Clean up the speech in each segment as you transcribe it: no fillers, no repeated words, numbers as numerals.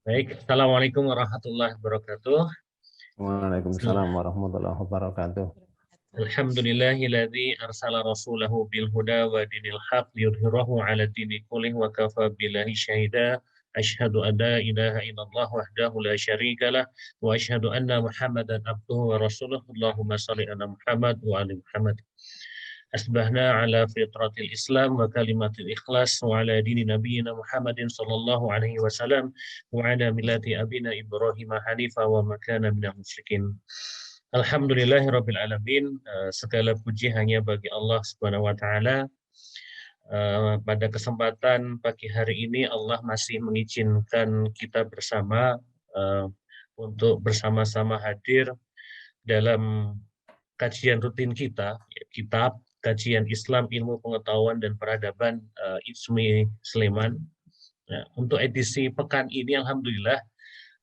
Baik, Assalamualaikum warahmatullahi wabarakatuh. Waalaikumsalam warahmatullahi wabarakatuh. Alhamdulillahilladzi arsala rasulahu bil huda wa dinil haq liyudhhirahu 'ala dini kullih wa kafa billahi syahida. Asyhadu an la ilaha illallah wahdahu la syarikalah wa asyhadu anna Muhammadan abduhu wa rasuluh. Allahumma shalli ala Muhammad wa ali Muhammad. Asbahna ala fitratil Islam wa kalimatil ikhlas wa ala dini nabiyina Muhammadin sallallahu alaihi wasallam wa ala millati abina Ibrahim hanifa wa ma kana minal musyrikin. Alhamdulillahirabbil alamin. Segala puji hanya bagi Allah Subhanahu wa taala. Pada kesempatan pagi hari ini Allah masih mengizinkan kita bersama untuk bersama-sama hadir dalam kajian rutin kita, kitab Kajian Islam, Ilmu Pengetahuan dan Peradaban ISMI Sleman. Nah, untuk edisi pekan ini, alhamdulillah,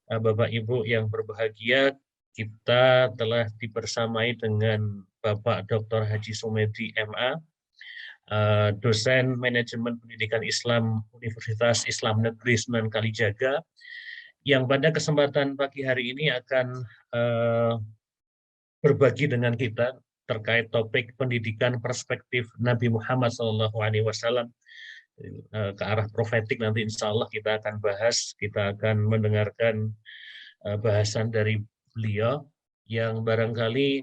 Bapak Ibu yang berbahagia, kita telah dibersamai dengan Bapak Dr. Haji Sumedi MA, dosen Manajemen Pendidikan Islam Universitas Islam Negeri Sunan Kalijaga, yang pada kesempatan pagi hari ini akan berbagi dengan kita terkait topik pendidikan perspektif Nabi Muhammad SAW ke arah profetik. Nanti insya Allah kita akan bahas, kita akan mendengarkan bahasan dari beliau yang barangkali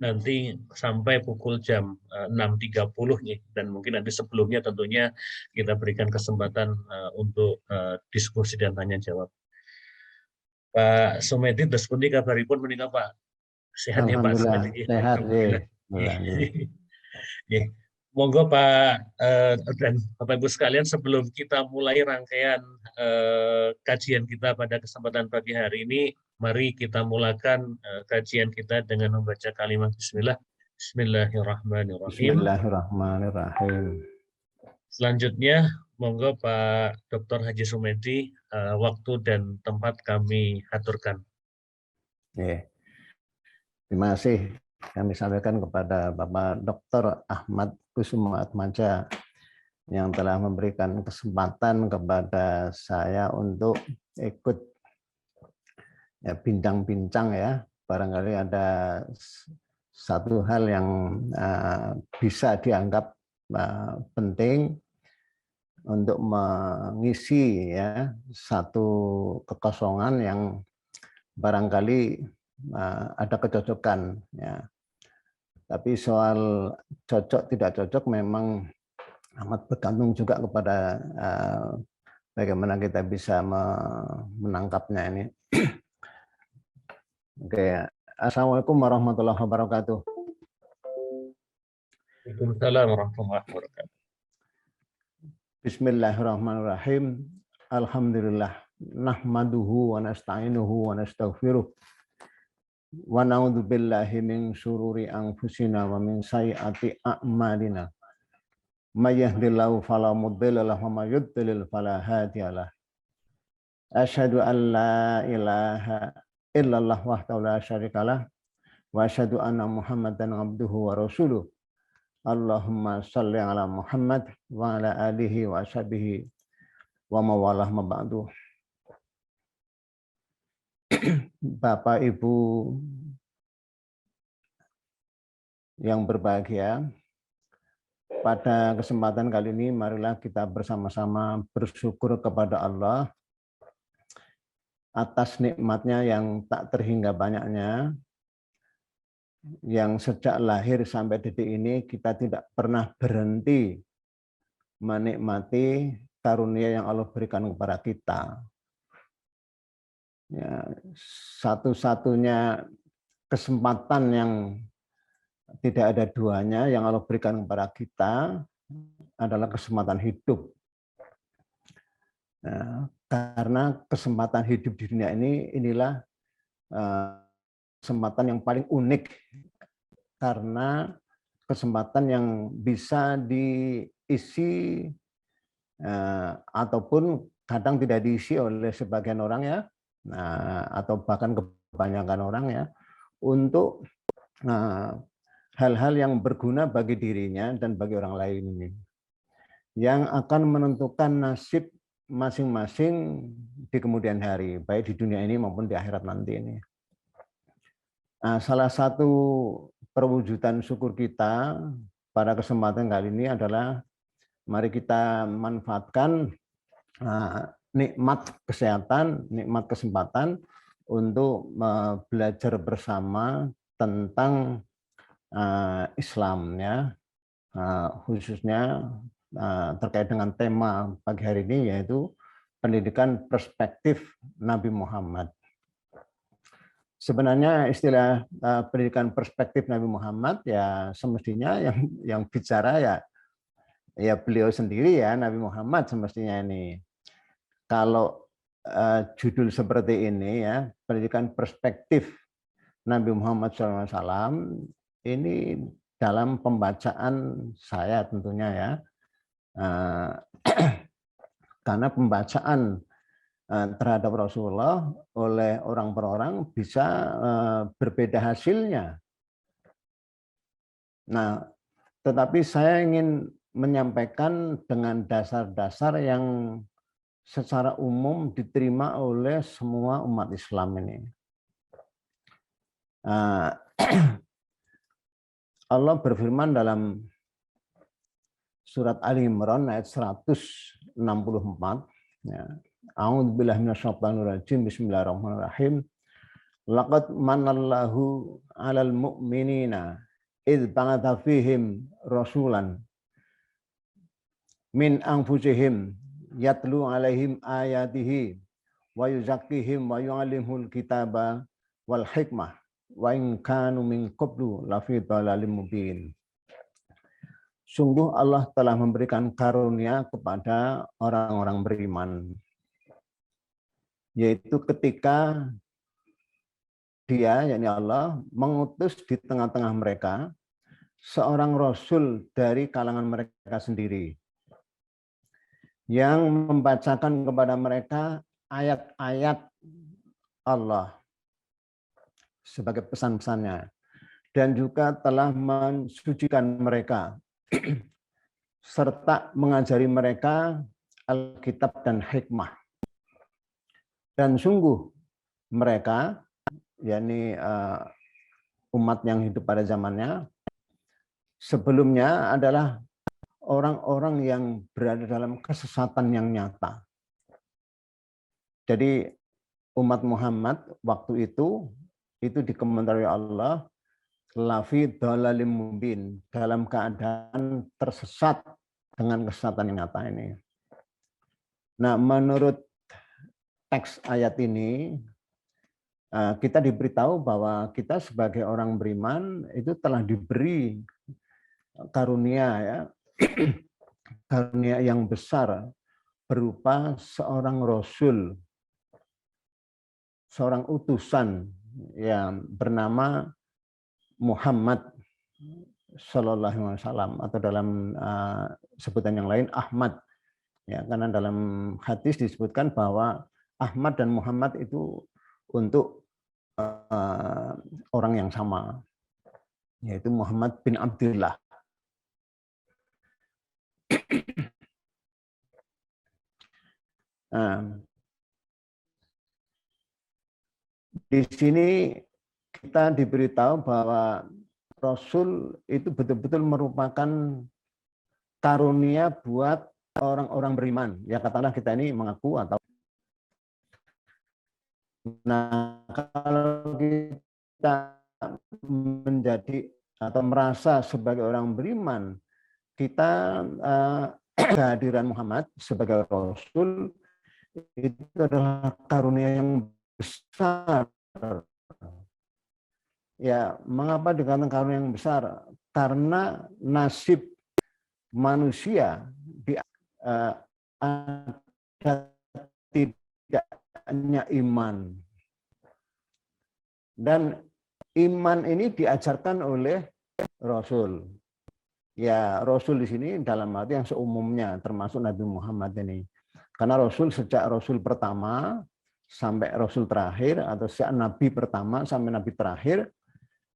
nanti sampai pukul jam 6.30 nih, dan mungkin nanti sebelumnya tentunya kita berikan kesempatan untuk diskusi dan tanya jawab. Pak Sumedi, Despundi kabaripun menika Pak? Sehat ya Pak Sumedi? Sehat ya. Monggo Pak dan Bapak Ibu sekalian, sebelum kita mulai rangkaian kajian kita pada kesempatan pagi hari ini, mari kita mulakan kajian kita dengan membaca kalimat Bismillah. Bismillahirrahmanirrahim. Bismillahirrahmanirrahim. Selanjutnya, monggo Pak Dr. Haji Sumedi, waktu dan tempat kami aturkan. Terima kasih kami sampaikan kepada Bapak Dr. Ahmad Kusuma Atmaja yang telah memberikan kesempatan kepada saya untuk ikut bincang-bincang ya. Barangkali ada satu hal yang bisa dianggap penting untuk mengisi ya satu kekosongan yang barangkali ada kecocokan ya. Tapi soal cocok tidak cocok memang amat bergantung juga kepada bagaimana kita bisa menangkapnya ini. Oke, Assalamualaikum warahmatullahi wabarakatuh. Waalaikumsalam warahmatullahi wabarakatuh. Bismillahirrahmanirrahim. Alhamdulillah. Nahmaduhu wa nasta'inuhu wa nastaghfiruh. Wa na'udzu billahi min syururi anfusina wa min sayyiati a'malina. May yahdihillahu fala mudilla lahu wa may yudlil fala hadiyalah. Asyhadu an la ilaha illallah wahdahu la syarikalah wa asyhadu anna Muhammadan abduhu wa rasuluh. Allahumma shalli ala Muhammad wa ala alihi wa ashabihi wa mawalah ma ba'du. Bapak Ibu yang berbahagia, pada kesempatan kali ini marilah kita bersama-sama bersyukur kepada Allah atas nikmatnya yang tak terhingga banyaknya, yang sejak lahir sampai detik ini kita tidak pernah berhenti menikmati karunia yang Allah berikan kepada kita. Ya, satu-satunya kesempatan yang tidak ada duanya yang Allah berikan kepada kita adalah kesempatan hidup. Nah, karena kesempatan hidup di dunia inilah kesempatan yang paling unik, karena kesempatan yang bisa diisi ataupun kadang tidak diisi oleh sebagian orang ya. Nah, atau bahkan kebanyakan orang ya, untuk hal-hal yang berguna bagi dirinya dan bagi orang lain ini, yang akan menentukan nasib masing-masing di kemudian hari, baik di dunia ini maupun di akhirat nanti ini. Nah, salah satu perwujudan syukur kita pada kesempatan kali ini adalah mari kita manfaatkan nikmat kesehatan, nikmat kesempatan untuk belajar bersama tentang Islam, ya, khususnya terkait dengan tema pagi hari ini, yaitu pendidikan perspektif Nabi Muhammad. Sebenarnya istilah pendidikan perspektif Nabi Muhammad ya semestinya yang bicara ya beliau sendiri, ya, Nabi Muhammad semestinya ini. Kalau judul seperti ini, ya, pendidikan perspektif Nabi Muhammad SAW, ini dalam pembacaan saya tentunya, ya, karena pembacaan terhadap Rasulullah oleh orang per orang bisa berbeda hasilnya. Nah, tetapi saya ingin menyampaikan dengan dasar-dasar yang secara umum diterima oleh semua umat Islam ini. Allah berfirman dalam surat Ali Imran ayat 164, ya. A'udzubillahi minasyaitonirrajim. Bismillahirrahmanirrahim. Laqad manallahu 'alal mu'minina idz ba'atsa fihim rasulan min anfusihim yatlu 'alaihim ayatihi wa yuzakkihim wa yu'allimuhul kitaba wal hikmah wa in kanu min qablu lafi dhalalim mubin. Sungguh Allah telah memberikan karunia kepada orang-orang beriman, yaitu ketika Dia, yakni Allah, mengutus di tengah-tengah mereka seorang rasul dari kalangan mereka sendiri yang membacakan kepada mereka ayat-ayat Allah sebagai pesan-pesannya, dan juga telah mensucikan mereka serta mengajari mereka Alkitab dan hikmah. Dan sungguh mereka, yakni umat yang hidup pada zamannya, sebelumnya adalah orang-orang yang berada dalam kesesatan yang nyata. Jadi umat Muhammad waktu itu dikomentari Allah lafi dhalalim mubin, dalam keadaan tersesat dengan kesesatan yang nyata ini. Nah, menurut teks ayat ini kita diberitahu bahwa kita sebagai orang beriman itu telah diberi karunia, ya, karunia yang besar berupa seorang rasul, seorang utusan yang bernama Muhammad Sallallahu Alaihi Wasallam, atau dalam sebutan yang lain Ahmad, ya, karena dalam hadis disebutkan bahwa Ahmad dan Muhammad itu untuk orang yang sama, yaitu Muhammad bin Abdullah. Di sini kita diberitahu bahwa Rasul itu betul-betul merupakan karunia buat orang-orang beriman. Ya, katakanlah kita ini mengaku atau kalau kita menjadi atau merasa sebagai orang beriman, kita kehadiran Muhammad sebagai Rasul itu adalah karunia yang besar. Ya, mengapa dikatakan karunia yang besar? Karena nasib manusia ada tidaknya iman. Dan iman ini diajarkan oleh Rasul. Ya, Rasul di sini dalam arti yang seumumnya, termasuk Nabi Muhammad ini. Karena Rasul sejak Rasul pertama sampai Rasul terakhir, atau sejak Nabi pertama sampai Nabi terakhir,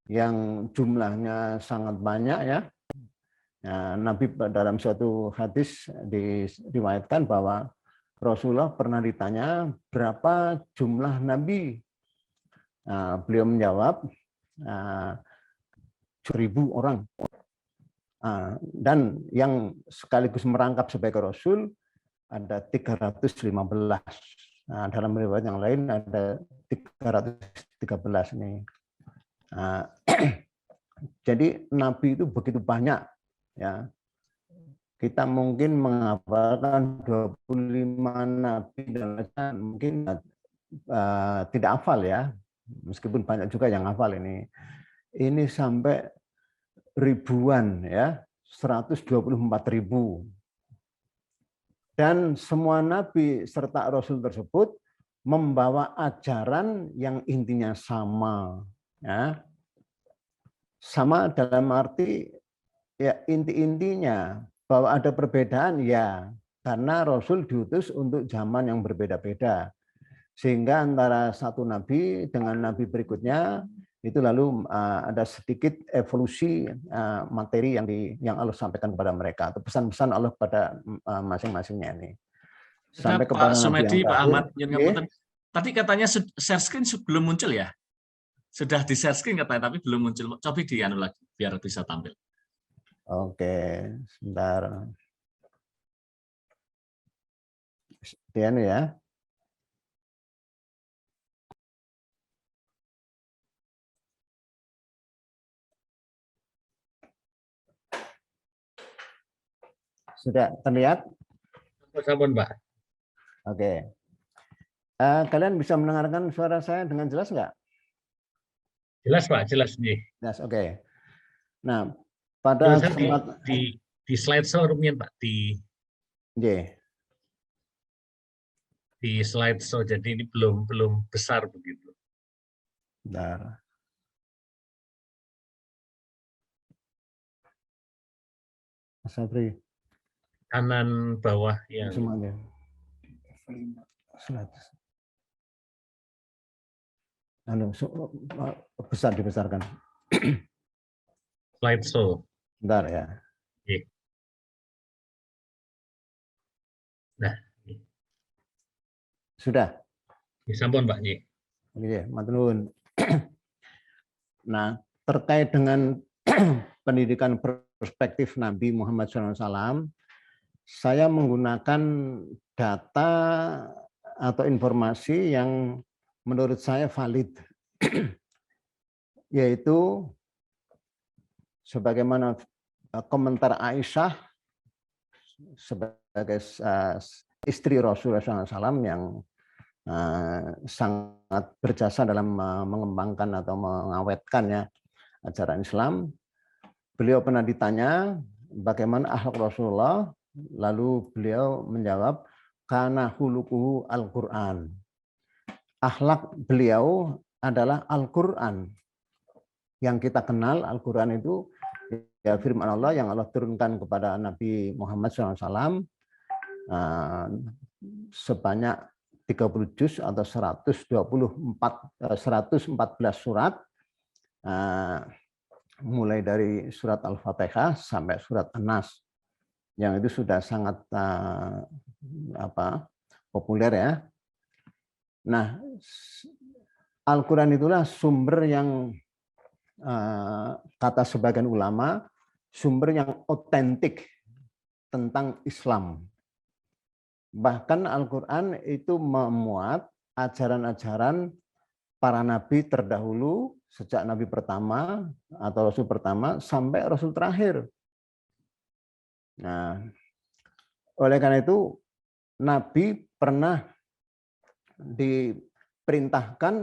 yang jumlahnya sangat banyak, ya. Nabi dalam suatu hadis diriwayatkan bahwa Rasulullah pernah ditanya berapa jumlah nabi. Nah, beliau menjawab 1.000 orang. Dan yang sekaligus merangkap sebagai Rasul ada 315. Nah, dalam riwayat yang lain ada 313 nih. Jadi nabi itu begitu banyak, ya. Kita mungkin menghafalkan 25 nabi dan mungkin tidak hafal ya, meskipun banyak juga yang hafal ini. Ini sampai ribuan ya, 124.000. Dan semua nabi serta rasul tersebut membawa ajaran yang intinya sama, ya. Sama dalam arti ya inti-intinya bahwa ada perbedaan ya karena Rasul diutus untuk zaman yang berbeda-beda. Sehingga antara satu nabi dengan nabi berikutnya itu lalu ada sedikit evolusi materi yang Allah sampaikan kepada mereka atau pesan-pesan Allah pada masing-masingnya ini. Sampai kepada Pak nabi Sumedi, yang Pak Ahmad, terakhir. tadi katanya share screen belum muncul ya? Sudah di share screen katanya, tapi belum muncul. Coba di anu lagi, biar bisa tampil. Oke, sebentar. Di anu ya. Sudah terlihat? Sampun, Pak. Oke. Kalian bisa mendengarkan suara saya dengan jelas nggak? Jelas, Pak, jelas nih. Jelas, oke. Nah, pada kesempatan di slide show rumien, Pak, di slide show, jadi ini belum besar begitu. Bentar. Mas Sabri. Kanan bawah yang Semuanya. Besar dibesarkan. slide show. Bentar ya. Oke. Nah, sudah. Sampun, Pak. Oke, matur. Nah, terkait dengan pendidikan perspektif Nabi Muhammad SAW, saya menggunakan data atau informasi yang menurut saya valid, yaitu sebagaimana komentar Aisyah sebagai istri Rasulullah SAW yang sangat berjasa dalam mengembangkan atau mengawetkan ya ajaran Islam. Beliau pernah ditanya bagaimana akhlak Rasulullah, lalu beliau menjawab kana khuluquhu Al-Qur'an. Akhlak beliau adalah Al-Qur'an. Yang kita kenal Al-Qur'an itu ya firman Allah yang Allah turunkan kepada Nabi Muhammad SAW sebanyak 30 juz atau 114 surat, mulai dari surat Al-Fatihah sampai surat An-Nas, yang itu sudah sangat populer ya. Nah, Al-Quran itulah sumber yang kata sebagian ulama, sumber yang otentik tentang Islam. Bahkan Al-Quran itu memuat ajaran-ajaran para nabi terdahulu, sejak nabi pertama atau rasul pertama sampai rasul terakhir. Nah, oleh karena itu nabi pernah diperintahkan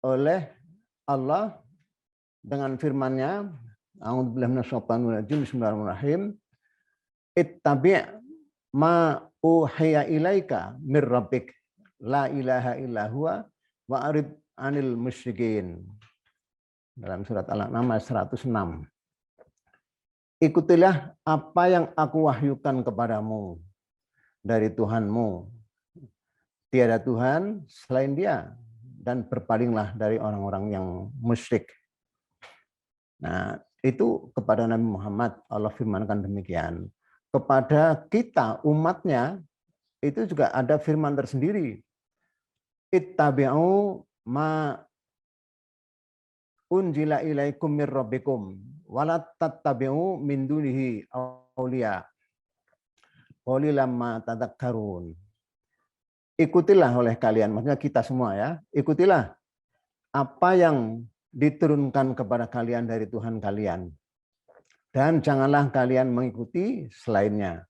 oleh Allah dengan firman-Nya, A'udzubillahi minasyaitonir rajim, bismillahirrahmanirrahim, ittabi' ma uhiya ilaika mir rabbik la ilaha illa huwa wa arid anil musyrikin. Dalam surat Al-An'am ayat 106. Ikutilah apa yang aku wahyukan kepadamu dari Tuhanmu. Tiada Tuhan selain Dia, dan berpalinglah dari orang-orang yang musyrik. Nah, itu kepada Nabi Muhammad Allah firmankan demikian. Kepada kita umatnya itu juga ada firman tersendiri. Ittabi'u ma unzila ilaikum mir rabbikum wala tattabi'u min dunihi awliya qalilan ma tadhakkarun. Ikutilah oleh kalian, maksudnya kita semua ya, ikutilah apa yang diturunkan kepada kalian dari Tuhan kalian. Dan janganlah kalian mengikuti selainnya.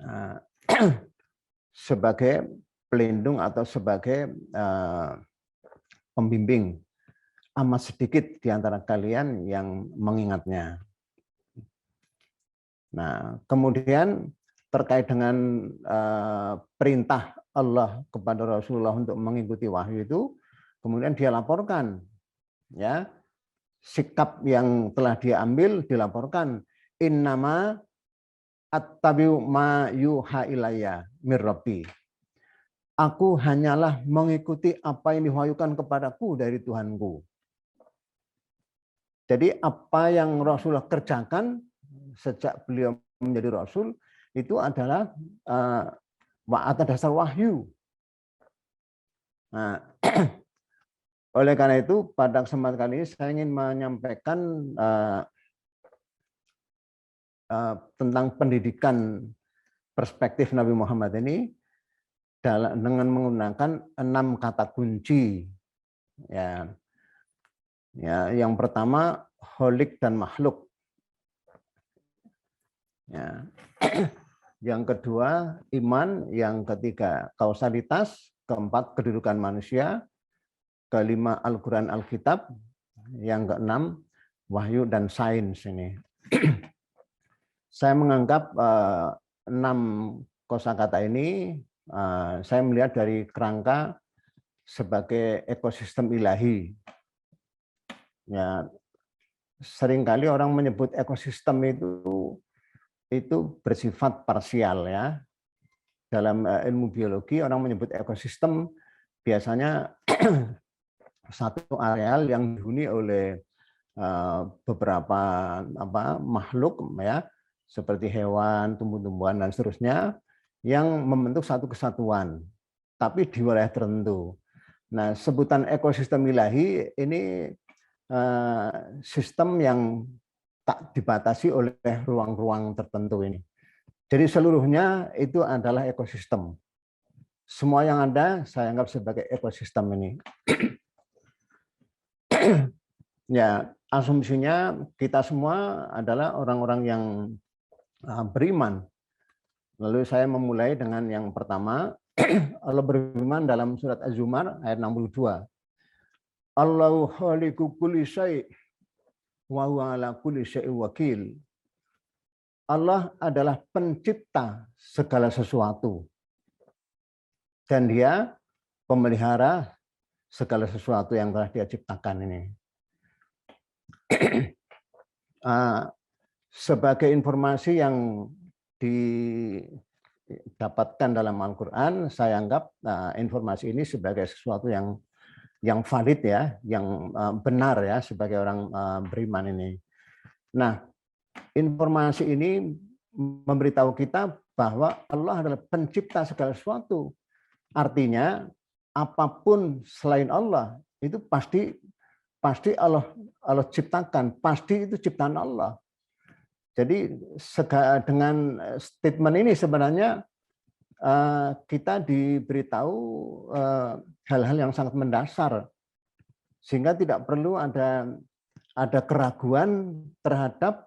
Nah, sebagai pelindung atau sebagai pembimbing, amat sedikit di antara kalian yang mengingatnya. Nah, kemudian terkait dengan perintah Allah kepada Rasulullah untuk mengikuti wahyu itu, kemudian dia laporkan, ya, sikap yang telah dia ambil dilaporkan. Innama attabi'u ma yuha ilayya mir rabbi. Aku hanyalah mengikuti apa yang diwahyukan kepadaku dari Tuhanku. Jadi apa yang Rasulullah kerjakan sejak beliau menjadi Rasul itu adalah atas dasar wahyu. Nah, oleh karena itu pada kesempatan kali ini saya ingin menyampaikan tentang pendidikan perspektif Nabi Muhammad ini dengan menggunakan 6 kata kunci. Ya, yang pertama holik dan makhluk. Ya. Yang kedua iman, yang ketiga kausalitas, keempat kedudukan manusia, kelima Al-Quran Alkitab, yang keenam wahyu dan sains ini. Saya menganggap 6 kosakata ini saya melihat dari kerangka sebagai ekosistem ilahi. Ya, seringkali orang menyebut ekosistem itu bersifat parsial ya. Dalam ilmu biologi orang menyebut ekosistem biasanya satu areal yang dihuni oleh beberapa makhluk ya, seperti hewan, tumbuh-tumbuhan dan seterusnya yang membentuk satu kesatuan, tapi di wilayah tertentu. Nah, sebutan ekosistem ilahi ini sistem yang tak dibatasi oleh ruang-ruang tertentu ini. Jadi seluruhnya itu adalah ekosistem. Semua yang ada saya anggap sebagai ekosistem ini. Ya, asumsinya kita semua adalah orang-orang yang beriman. Lalu saya memulai dengan yang pertama, Allah berfirman dalam surat Az-Zumar ayat 62. Allahu khaliqu kulli syai' wa huwa ala kulli syai'in wakil. Allah adalah pencipta segala sesuatu. Dan dia pemelihara segala sesuatu yang telah dia ciptakan ini. Sebagai informasi yang didapatkan dalam Al-Quran, saya anggap informasi ini sebagai sesuatu yang valid ya, yang benar ya sebagai orang beriman ini. Nah, informasi ini memberitahu kita bahwa Allah adalah pencipta segala sesuatu. Artinya apapun selain Allah itu pasti Allah ciptakan, pasti itu ciptaan Allah. Jadi dengan statement ini sebenarnya kita diberitahu hal-hal yang sangat mendasar, sehingga tidak perlu ada keraguan terhadap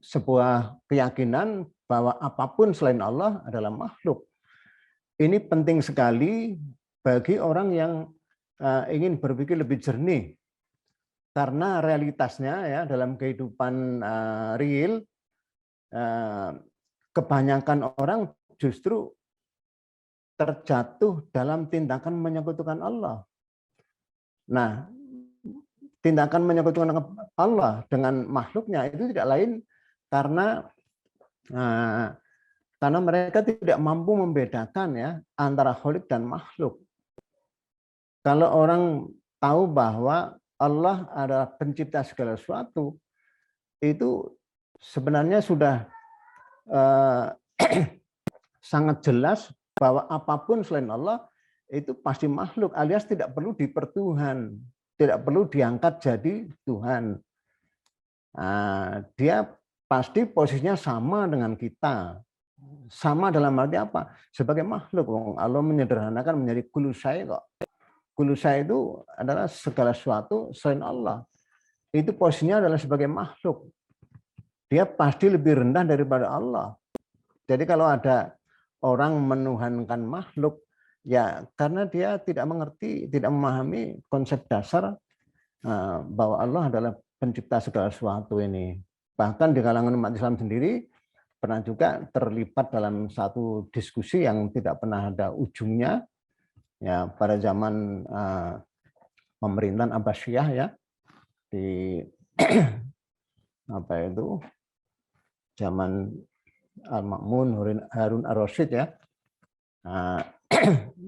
sebuah keyakinan bahwa apapun selain Allah adalah makhluk. Ini penting sekali bagi orang yang ingin berpikir lebih jernih, karena realitasnya ya dalam kehidupan real kebanyakan orang justru terjatuh dalam tindakan menyekutukan Allah. Nah, tindakan menyekutukan Allah dengan makhluknya itu tidak lain karena mereka tidak mampu membedakan ya antara khalik dan makhluk. Kalau orang tahu bahwa Allah adalah pencipta segala sesuatu, itu sebenarnya sudah eh, sangat jelas bahwa apapun selain Allah itu pasti makhluk, alias tidak perlu dipertuhan, tidak perlu diangkat jadi Tuhan. Nah, dia pasti posisinya sama dengan kita. Sama dalam arti apa? Sebagai makhluk. Allah menyederhanakan menjadi kulusai kok. Kulusai itu adalah segala sesuatu selain Allah. Itu posisinya adalah sebagai makhluk. Dia pasti lebih rendah daripada Allah. Jadi kalau ada orang menuhankan makhluk, ya karena dia tidak mengerti, tidak memahami konsep dasar bahwa Allah adalah pencipta segala sesuatu ini. Bahkan di kalangan umat Islam sendiri pernah juga terlibat dalam satu diskusi yang tidak pernah ada ujungnya, ya pada zaman pemerintahan Abbasiyah ya di apa itu zaman Al-Ma'mun Harun Ar-Rasyid ya,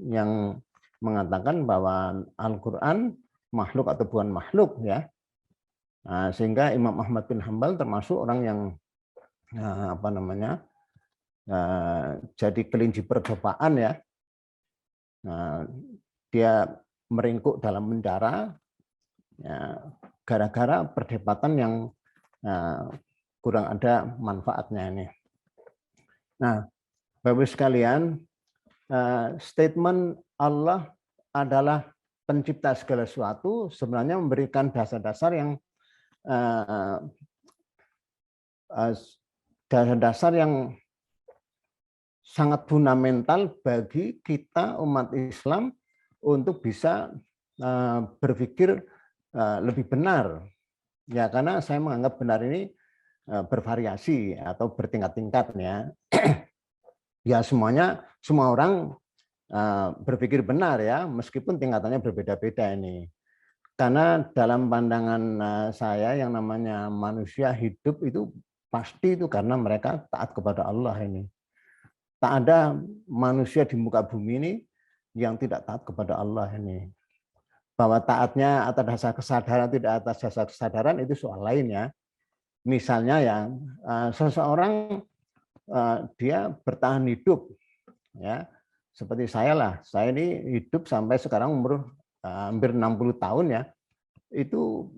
yang mengatakan bahwa Al-Quran makhluk atau bukan makhluk ya. Sehingga Imam Ahmad bin Hambal termasuk orang yang jadi kelinci percobaan ya. Dia meringkuk dalam penjara ya, gara-gara perdebatan yang kurang ada manfaatnya ini. Nah, Bapak sekalian, statement Allah adalah pencipta segala sesuatu sebenarnya memberikan dasar-dasar yang sangat fundamental bagi kita umat Islam untuk bisa berpikir lebih benar. Ya, karena saya menganggap benar ini bervariasi atau bertingkat-tingkat ya. Ya semua orang berpikir benar ya, meskipun tingkatannya berbeda-beda ini. Karena dalam pandangan saya yang namanya manusia hidup itu pasti itu karena mereka taat kepada Allah ini. Tak ada manusia di muka bumi ini yang tidak taat kepada Allah ini. Bahwa taatnya atas dasar kesadaran tidak atas dasar kesadaran itu soal lain ya. Misalnya ya seseorang dia bertahan hidup ya. Seperti saya lah, saya ini hidup sampai sekarang umur hampir 60 tahun ya. Itu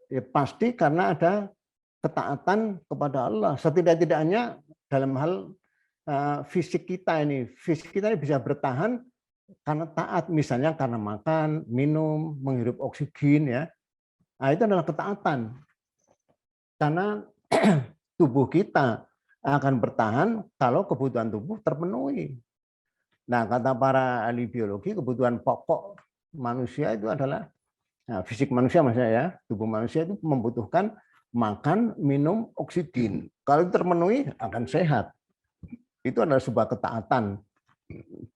ya pasti karena ada ketaatan kepada Allah. Setidak-tidaknya dalam hal fisik kita ini bisa bertahan karena taat, misalnya karena makan, minum, menghirup oksigen ya. Nah, itu adalah ketaatan. Karena tubuh kita akan bertahan kalau kebutuhan tubuh terpenuhi. Nah, kata para ahli biologi, kebutuhan pokok manusia itu adalah fisik manusia maksudnya ya, tubuh manusia itu membutuhkan makan, minum, oksigen. Kalau terpenuhi akan sehat. Itu adalah sebuah ketaatan.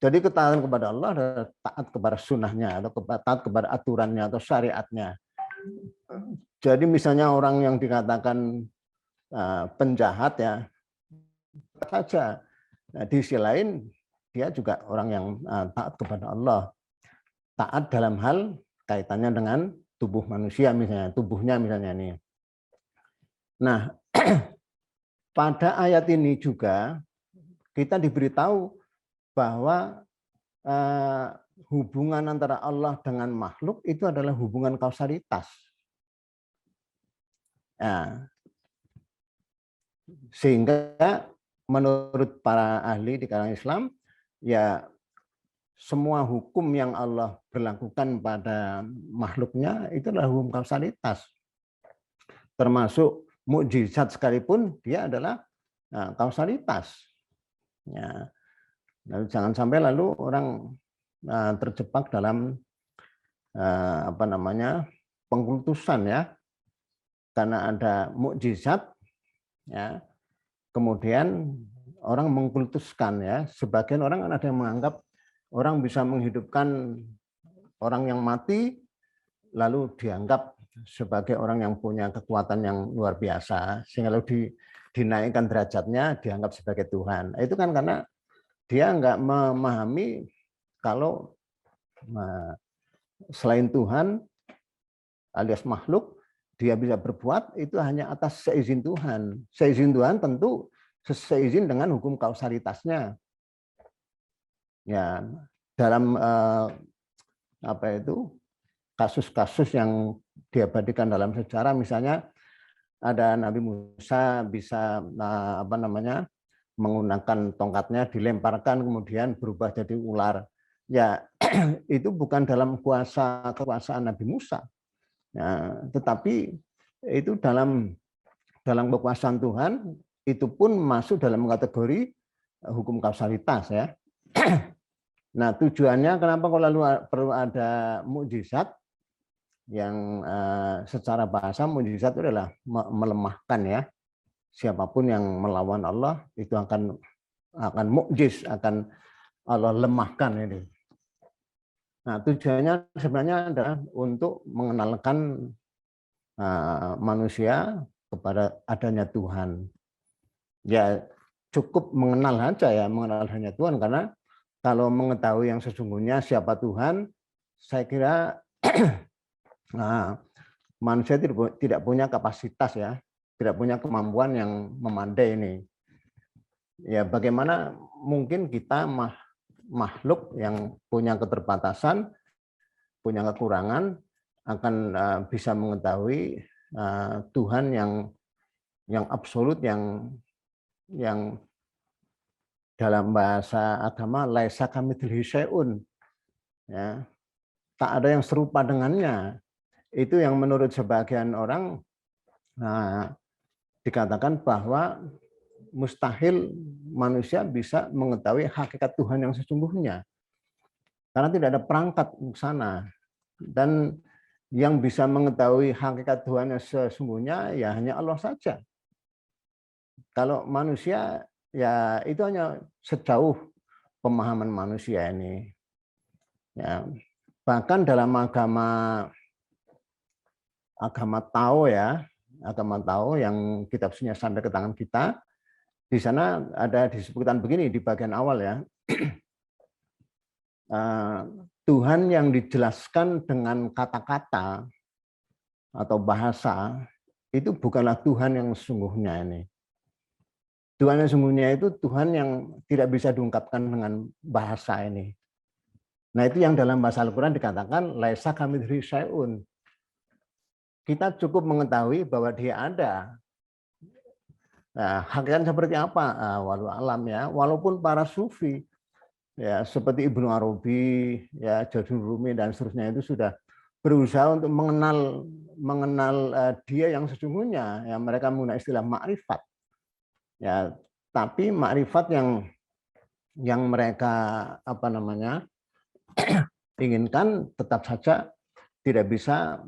Jadi ketaatan kepada Allah adalah taat kepada sunnahnya atau taat kepada aturannya atau syariatnya. Jadi misalnya orang yang dikatakan penjahat ya, saja. Nah, di sisi lain dia juga orang yang taat kepada Allah. Taat dalam hal kaitannya dengan tubuh manusia misalnya, tubuhnya misalnya nih. Nah, pada ayat ini juga kita diberitahu bahwa hubungan antara Allah dengan makhluk itu adalah hubungan kausalitas. Nah, sehingga menurut para ahli di kalangan Islam, ya semua hukum yang Allah berlakukan pada makhluknya itu adalah hukum kausalitas. Termasuk mukjizat sekalipun dia adalah kausalitas. Ya. Lalu jangan sampai lalu orang terjebak dalam pengkultusan ya, karena ada mukjizat ya, kemudian orang mengkultuskan ya. Sebagian orang ada yang menganggap orang bisa menghidupkan orang yang mati lalu dianggap sebagai orang yang punya kekuatan yang luar biasa, sehingga lalu dinaikkan derajatnya, dianggap sebagai Tuhan. Itu kan karena dia nggak memahami kalau selain Tuhan alias makhluk dia bisa berbuat itu hanya atas seizin Tuhan. Seizin Tuhan tentu seizin dengan hukum kausalitasnya. Ya, dalam kasus-kasus yang diabadikan dalam sejarah, misalnya ada Nabi Musa bisa menggunakan tongkatnya, dilemparkan kemudian berubah jadi ular. Ya, itu bukan dalam kekuasaan Nabi Musa. Ya, tetapi itu dalam kekuasaan Tuhan, itu pun masuk dalam kategori hukum kausalitas ya. Nah, tujuannya kenapa kalau perlu ada mukjizat? Yang secara bahasa mukjizat itu adalah melemahkan ya. Siapapun yang melawan Allah itu akan mukjiz, akan Allah lemahkan ini. Nah, tujuannya sebenarnya adalah untuk mengenalkan manusia kepada adanya Tuhan. Ya, cukup mengenal saja ya, mengenal hanya Tuhan, karena kalau mengetahui yang sesungguhnya siapa Tuhan, saya kira manusia tidak punya kapasitas ya, tidak punya kemampuan yang memandai ini. Ya, bagaimana mungkin kita makhluk yang punya keterbatasan, punya kekurangan, akan bisa mengetahui Tuhan yang absolut, yang dalam bahasa agama laisa kamitslihi syai'un, ya, tak ada yang serupa dengannya. Itu yang menurut sebagian orang dikatakan bahwa mustahil manusia bisa mengetahui hakikat Tuhan yang sesungguhnya, karena tidak ada perangkat ke sana. Dan yang bisa mengetahui hakikat Tuhan yang sesungguhnya ya hanya Allah saja. Kalau manusia ya itu hanya sejauh pemahaman manusia ini. Ya, bahkan dalam agama Tao ya, agama Tao yang kitab sucinya sampai ke tangan kita, di sana ada disebutkan begini di bagian awal ya. Tuhan yang dijelaskan dengan kata-kata atau bahasa itu bukanlah Tuhan yang sesungguhnya ini. Tuhan yang sesungguhnya itu Tuhan yang tidak bisa diungkapkan dengan bahasa ini. Nah, itu yang dalam bahasa Al-Quran dikatakan laisa kamitslihi syai'un. Kita cukup mengetahui bahwa dia ada. Nah, hakikatnya seperti apa? Walau alam ya. Walaupun para sufi ya seperti Ibnu Arabi, ya Jazul Rumi dan seterusnya itu sudah berusaha untuk mengenal dia yang sesungguhnya. Ya, mereka menggunakan istilah makrifat. Ya, tapi makrifat yang mereka inginkan tetap saja tidak bisa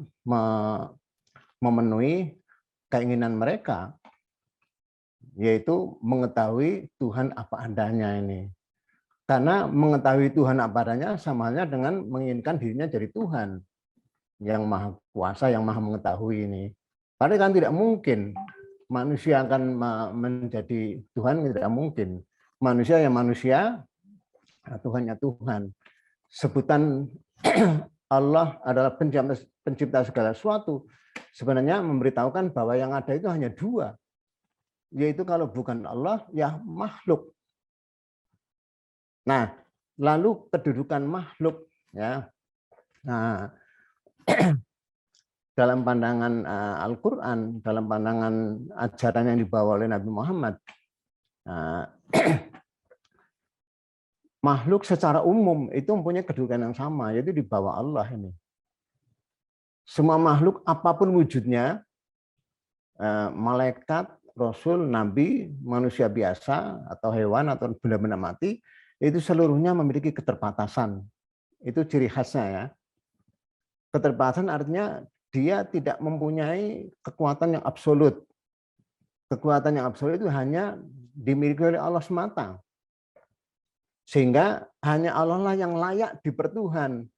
memenuhi keinginan mereka, yaitu mengetahui Tuhan apa adanya ini. Karena mengetahui Tuhan apa adanya sama halnya dengan menginginkan dirinya jadi Tuhan yang maha kuasa, yang maha mengetahui ini. Padahal kan tidak mungkin manusia akan menjadi Tuhan, tidak mungkin. Manusia ya manusia, Tuhan ya Tuhan. Sebutan Allah adalah pencipta segala sesuatu, sebenarnya memberitahukan bahwa yang ada itu hanya dua, yaitu kalau bukan Allah ya makhluk. Nah, lalu kedudukan makhluk ya. Nah, dalam pandangan Al-Quran, dalam pandangan ajaran yang dibawa oleh Nabi Muhammad, makhluk secara umum itu mempunyai kedudukan yang sama, yaitu di bawah Allah ini. Semua makhluk apapun wujudnya, malaikat, rasul, nabi, manusia biasa, atau hewan, atau benda-benda mati, itu seluruhnya memiliki keterbatasan. Itu ciri khasnya ya. Keterbatasan artinya dia tidak mempunyai kekuatan yang absolut. Kekuatan yang absolut itu hanya dimiliki oleh Allah semata. Sehingga hanya Allah lah yang layak dipertuhan,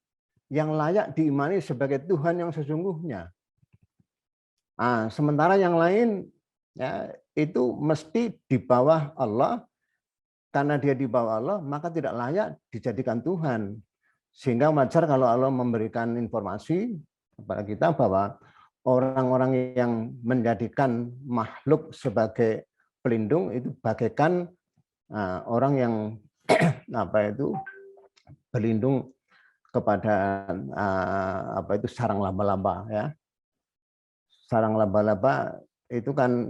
yang layak diimani sebagai Tuhan yang sesungguhnya. Nah, sementara yang lain ya, itu mesti di bawah Allah. Karena dia di bawah Allah, maka tidak layak dijadikan Tuhan. Sehingga wajar kalau Allah memberikan informasi kepada kita bahwa orang-orang yang menjadikan makhluk sebagai pelindung itu bagaikan orang yang berlindung kepada sarang laba-laba ya. Sarang laba-laba itu kan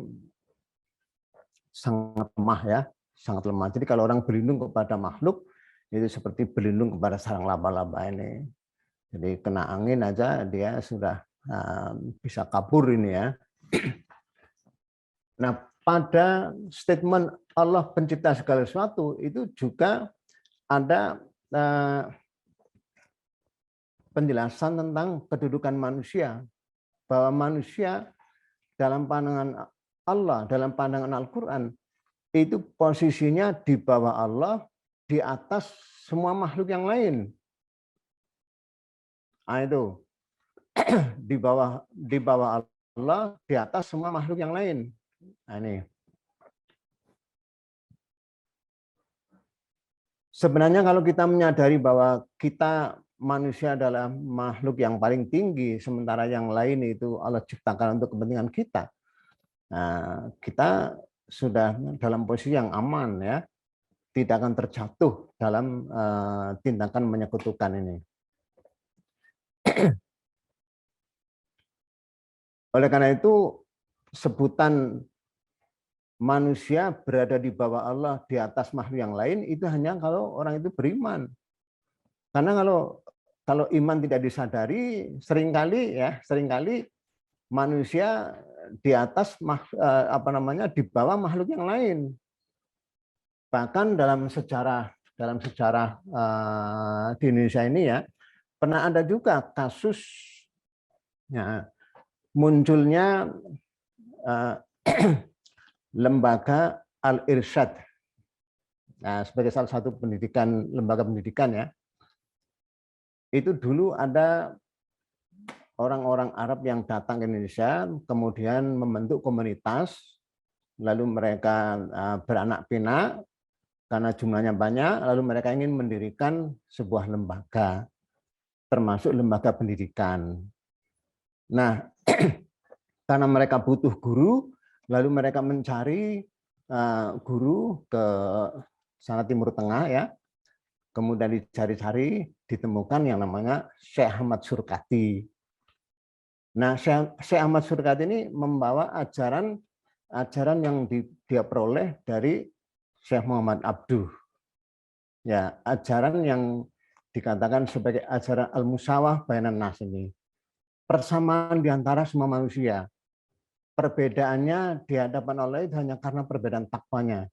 sangat lemah ya, sangat lemah. Jadi kalau orang berlindung kepada makhluk itu seperti berlindung kepada sarang laba-laba ini. Jadi kena angin aja dia sudah bisa kabur ini ya. Nah, pada statement Allah pencipta segala sesuatu itu juga ada penjelasan tentang kedudukan manusia, bahwa manusia dalam pandangan Allah, dalam pandangan Al-Quran, itu posisinya di bawah Allah, di atas semua makhluk yang lain. Nah, itu di bawah Allah, di atas semua makhluk yang lain. Nah, ini. Sebenarnya kalau kita menyadari bahwa kita manusia adalah makhluk yang paling tinggi, sementara yang lain itu Allah ciptakan untuk kepentingan kita. Nah, kita sudah dalam posisi yang aman ya, tidak akan terjatuh dalam tindakan menyekutukan ini. Oleh karena itu, sebutan manusia berada di bawah Allah, di atas makhluk yang lain, itu hanya kalau orang itu beriman. Karena kalau iman tidak disadari, seringkali manusia di atas di bawah makhluk yang lain. Bahkan dalam sejarah di Indonesia ini ya, pernah ada juga kasus ya, munculnya lembaga Al-Irsyad. Nah, sebagai salah satu lembaga pendidikan ya. Itu dulu ada orang-orang Arab yang datang ke Indonesia, kemudian membentuk komunitas, lalu mereka beranak pinak, karena jumlahnya banyak, lalu mereka ingin mendirikan sebuah lembaga, termasuk lembaga pendidikan. Nah, karena mereka butuh guru, lalu mereka mencari guru ke sana Timur Tengah ya, kemudian dicari-cari, ditemukan yang namanya Syekh Ahmad Surkati. Nah, Syekh Ahmad Surkati ini membawa ajaran yang dia peroleh dari Syekh Muhammad Abduh. Ya, ajaran yang dikatakan sebagai ajaran al-musawah bainan nas ini. Persamaan di antara semua manusia. Perbedaannya di hadapan Allah itu hanya karena perbedaan takwanya.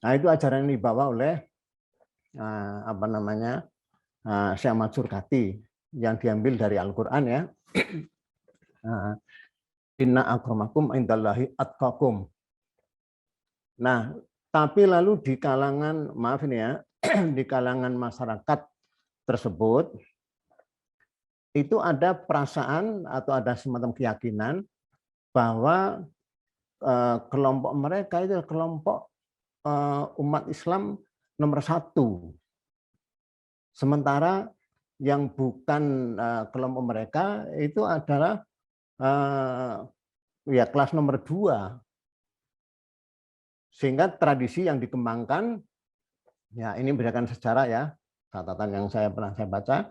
Nah, itu ajaran yang dibawa oleh Syekh Ahmad Surkati yang diambil dari Al-Qur'an ya. Inna akramakum indallahi atqakum. Nah, tapi lalu di kalangan di kalangan masyarakat tersebut itu ada perasaan atau ada semacam keyakinan bahwa kelompok mereka itu kelompok umat Islam nomor 1. Sementara yang bukan kelompok mereka itu adalah kelas nomor 2. Sehingga tradisi yang dikembangkan, ya ini berdasarkan sejarah ya, catatan yang saya baca,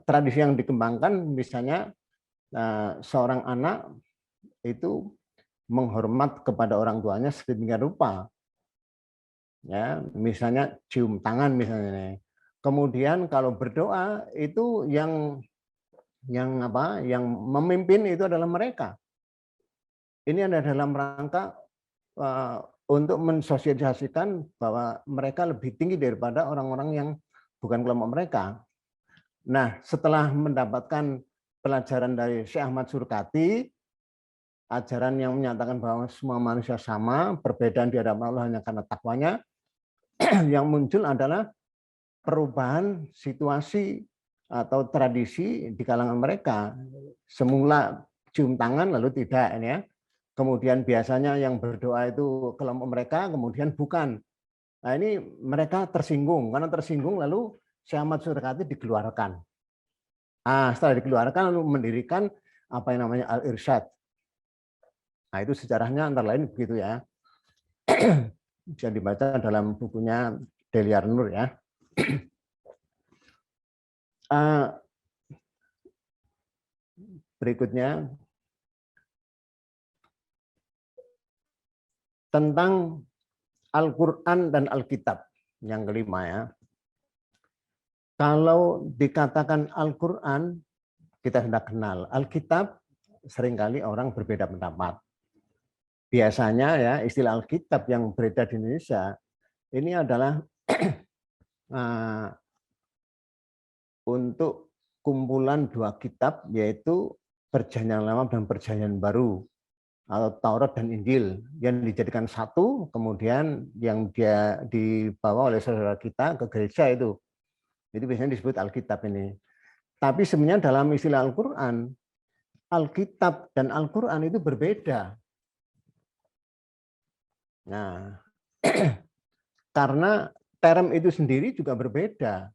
tradisi yang dikembangkan misalnya seorang anak itu menghormat kepada orang tuanya sedemikian rupa. Ya, misalnya cium tangan misalnya. Kemudian kalau berdoa itu yang memimpin itu adalah mereka. Ini ada dalam rangka untuk mensosialisasikan bahwa mereka lebih tinggi daripada orang-orang yang bukan kelompok mereka. Nah, setelah mendapatkan pelajaran dari Syekh Ahmad Surkati, ajaran yang menyatakan bahwa semua manusia sama, perbedaan di hadapan Allah hanya karena takwanya, yang muncul adalah perubahan situasi atau tradisi di kalangan mereka. Semula cium tangan lalu tidak ini ya. Kemudian biasanya yang berdoa itu kelompok mereka, kemudian bukan. Nah, ini mereka tersinggung, karena tersinggung lalu Syekh Ahmad Surkati dikeluarkan. Setelah dikeluarkan lalu mendirikan apa yang namanya Al-Irsyad. Nah, itu sejarahnya antara lain begitu ya. Bisa dibaca dalam bukunya Deliar Nur ya. Berikutnya tentang Al-Quran dan Alkitab. Yang kelima ya. Kalau dikatakan Al-Quran, kita sudah kenal. Alkitab, seringkali orang berbeda pendapat. Biasanya ya istilah Alkitab yang beredar di Indonesia, ini adalah untuk kumpulan dua kitab, yaitu Perjanjian Lama dan Perjanjian Baru, atau Taurat dan Injil, yang dijadikan satu, kemudian yang dia dibawa oleh saudara kita ke gereja itu biasanya disebut Alkitab ini. Tapi sebenarnya dalam istilah Al-Quran, Alkitab dan Al-Quran itu berbeda. Nah, karena term itu sendiri juga berbeda.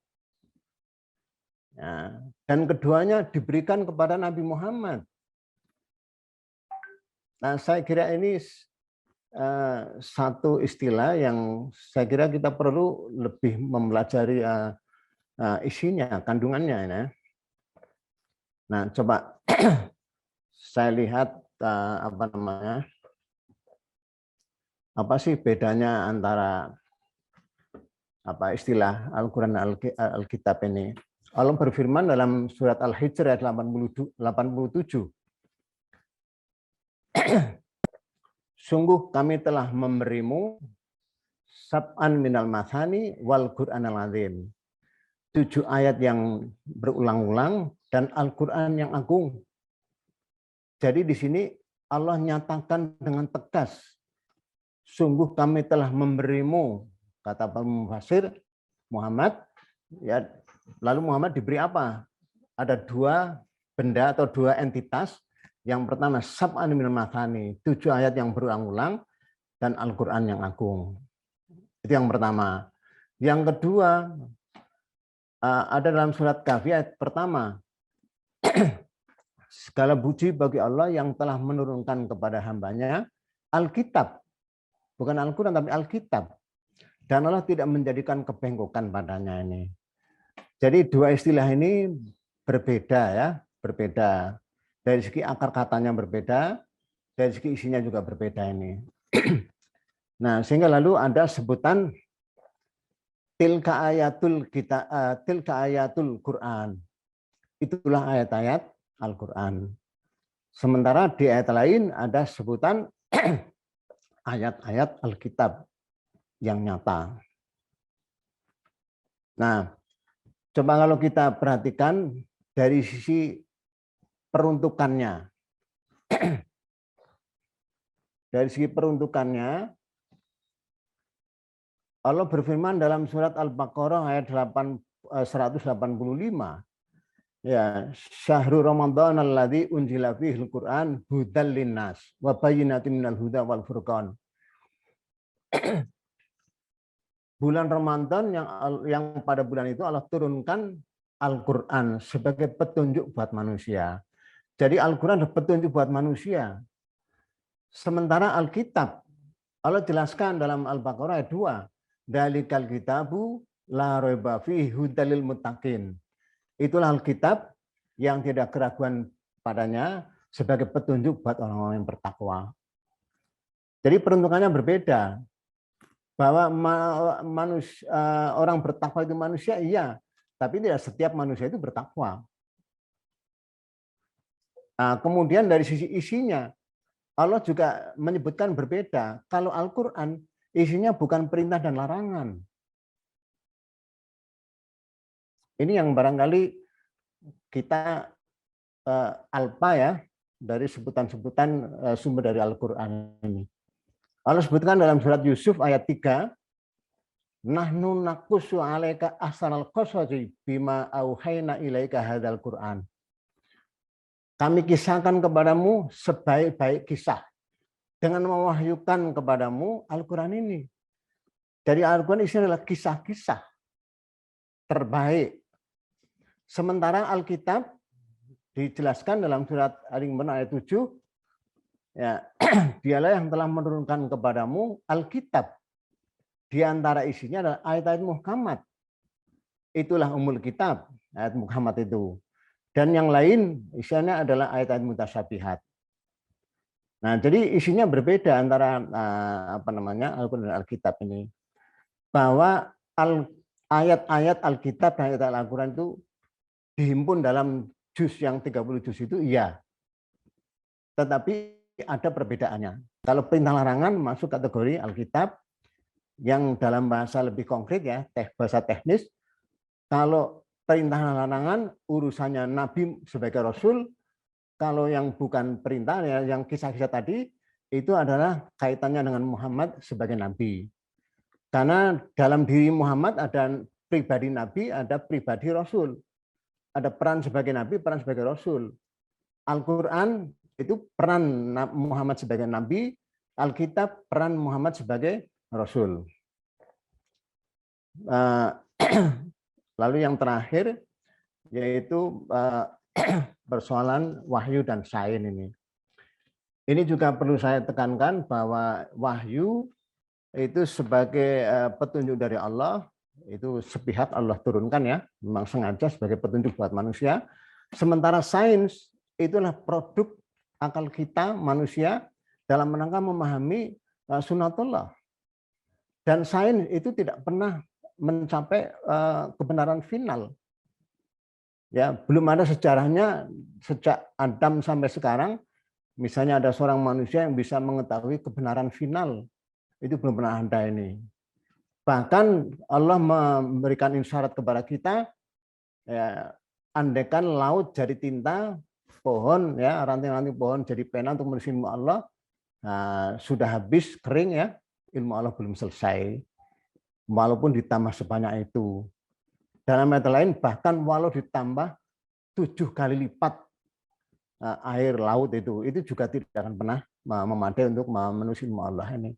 Nah, dan keduanya diberikan kepada Nabi Muhammad. Nah, saya kira ini satu istilah yang saya kira kita perlu lebih mempelajari isinya, kandungannya. Ya. Nah, coba saya lihat apa sih bedanya antara istilah Al-Quran dan Alkitab ini. Allah berfirman dalam surat Al-Hijr ayat 87. Sungguh kami telah memberimu sab'an minal mathani wal Qur'anal azim. 7 ayat yang berulang-ulang dan Al-Quran yang agung. Jadi di sini Allah nyatakan dengan tegas, sungguh kami telah memberimu, kata Pak Mufassir Muhammad, ya, lalu Muhammad diberi apa? Ada 2 benda atau 2 entitas. Yang pertama sab'an minal mathani, 7 ayat yang berulang-ulang dan Al-Quran yang agung. Itu yang pertama. Yang kedua ada dalam surat Kahfi ayat pertama. Segala puji bagi Allah yang telah menurunkan kepada hambanya Alkitab. Bukan Al-Quran tapi Alkitab. Dan Allah tidak menjadikan kebengkokan padanya ini. Jadi 2 istilah ini berbeda ya, berbeda. Dari segi akar katanya berbeda, dari segi isinya juga berbeda ini. Nah, sehingga lalu ada sebutan tilka ayatul Quran. Itulah ayat-ayat Al-Quran. Sementara di ayat lain ada sebutan ayat-ayat Alkitab yang nyata. Nah, coba kalau kita perhatikan dari sisi peruntukannya. Dari segi peruntukannya, Allah berfirman dalam surat Al-Baqarah ayat 185, ya, syahrul Ramadan alladzi unzila fihil Qur'an hudal linnas wa bayyinatin minal huda wal furqan. Bulan Ramadan yang pada bulan itu Allah turunkan Al-Qur'an sebagai petunjuk buat manusia. Jadi Al-Qur'an adalah petunjuk buat manusia. Sementara Alkitab Allah jelaskan dalam Al-Baqarah ayat 2, dalikal kitabu la raiba fihi hudalil muttaqin. Itulah Alkitab yang tidak keraguan padanya sebagai petunjuk buat orang-orang yang bertakwa. Jadi peruntukannya berbeda. Bahwa orang bertakwa itu manusia, iya. Tapi tidak setiap manusia itu bertakwa. Nah, kemudian dari sisi isinya, Allah juga menyebutkan berbeda. Kalau Al-Quran, isinya bukan perintah dan larangan. Ini yang barangkali kita alpa ya, dari sebutan-sebutan sumber dari Al-Quran ini. Allah sebutkan dalam surat Yusuf ayat 3, nahnu naqussu 'alaika ahsanal qasasi bima auhayna ilaika hadzal Qur'an. Kami kisahkan kepadamu sebaik-baik kisah dengan mewahyukan kepadamu Al-Quran ini. Jadi Al-Quran isinya adalah kisah-kisah terbaik. Sementara Alkitab dijelaskan dalam surat Ali Imran ayat 7, Ya, dialah yang telah menurunkan kepadamu Alkitab. Di antara isinya adalah ayat-ayat Muhammad. Itulah umul kitab, ayat Muhammad itu. Dan yang lain isinya adalah ayat-ayat mutasyabihat. Nah, jadi isinya berbeda antara Al-Quran dan Alkitab ini. Bahwa ayat-ayat Alkitab dan ayat Al-Quran itu dihimpun dalam juz yang 30 juz itu iya. Tetapi ada perbedaannya. Kalau perintah larangan masuk kategori Alkitab yang dalam bahasa lebih konkret ya, bahasa teknis. Kalau perintah larangan urusannya Nabi sebagai Rasul, kalau yang bukan perintah ya, yang kisah-kisah tadi itu adalah kaitannya dengan Muhammad sebagai Nabi. Karena dalam diri Muhammad ada pribadi Nabi, ada pribadi Rasul. Ada peran sebagai Nabi, peran sebagai Rasul. Al-Quran itu peran Muhammad sebagai Nabi, Alkitab peran Muhammad sebagai Rasul. Lalu yang terakhir yaitu persoalan wahyu dan sains ini. Ini juga perlu saya tekankan bahwa wahyu itu sebagai petunjuk dari Allah, itu sepihak Allah turunkan ya, memang sengaja sebagai petunjuk buat manusia. Sementara sains itulah produk akal kita manusia dalam rangka memahami sunatullah. Dan sains itu tidak pernah mencapai kebenaran final. Ya, belum ada sejarahnya sejak Adam sampai sekarang. Misalnya ada seorang manusia yang bisa mengetahui kebenaran final. Itu belum pernah ada ini. Bahkan Allah memberikan isyarat kepada kita, ya, andaikan laut jadi tinta, pohon ya, ranting-ranting pohon jadi pena untuk menulis ilmu Allah, nah, sudah habis kering ya, ilmu Allah belum selesai. Walaupun ditambah sebanyak itu. Dalam kata lain, bahkan walau ditambah 7 kali lipat air laut itu juga tidak akan pernah memadai untuk menulis ilmu Allah ini.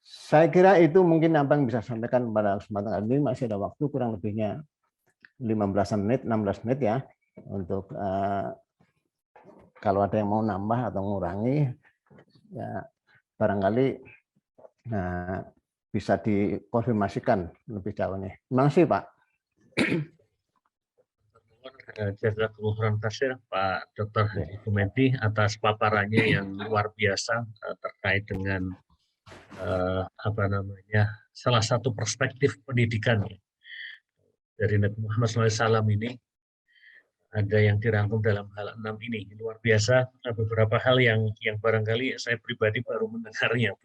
Saya kira itu mungkin apa yang bisa saya sampaikan pada kesempatan ini. Masih ada waktu kurang lebihnya 15 menit, 16 menit ya, untuk kalau ada yang mau nambah atau mengurangi, ya barangkali bisa dikonfirmasikan lebih jauh nih. Terima kasih Pak. Jazakallahu khairan katsir Pak Dr. Haji Sumedi atas paparannya yang luar biasa terkait dengan salah satu perspektif pendidikan dari Nabi Muhammad SAW ini. Ada yang dirangkum dalam hal 6 ini. Luar biasa, beberapa hal yang barangkali saya pribadi baru mendengarnya,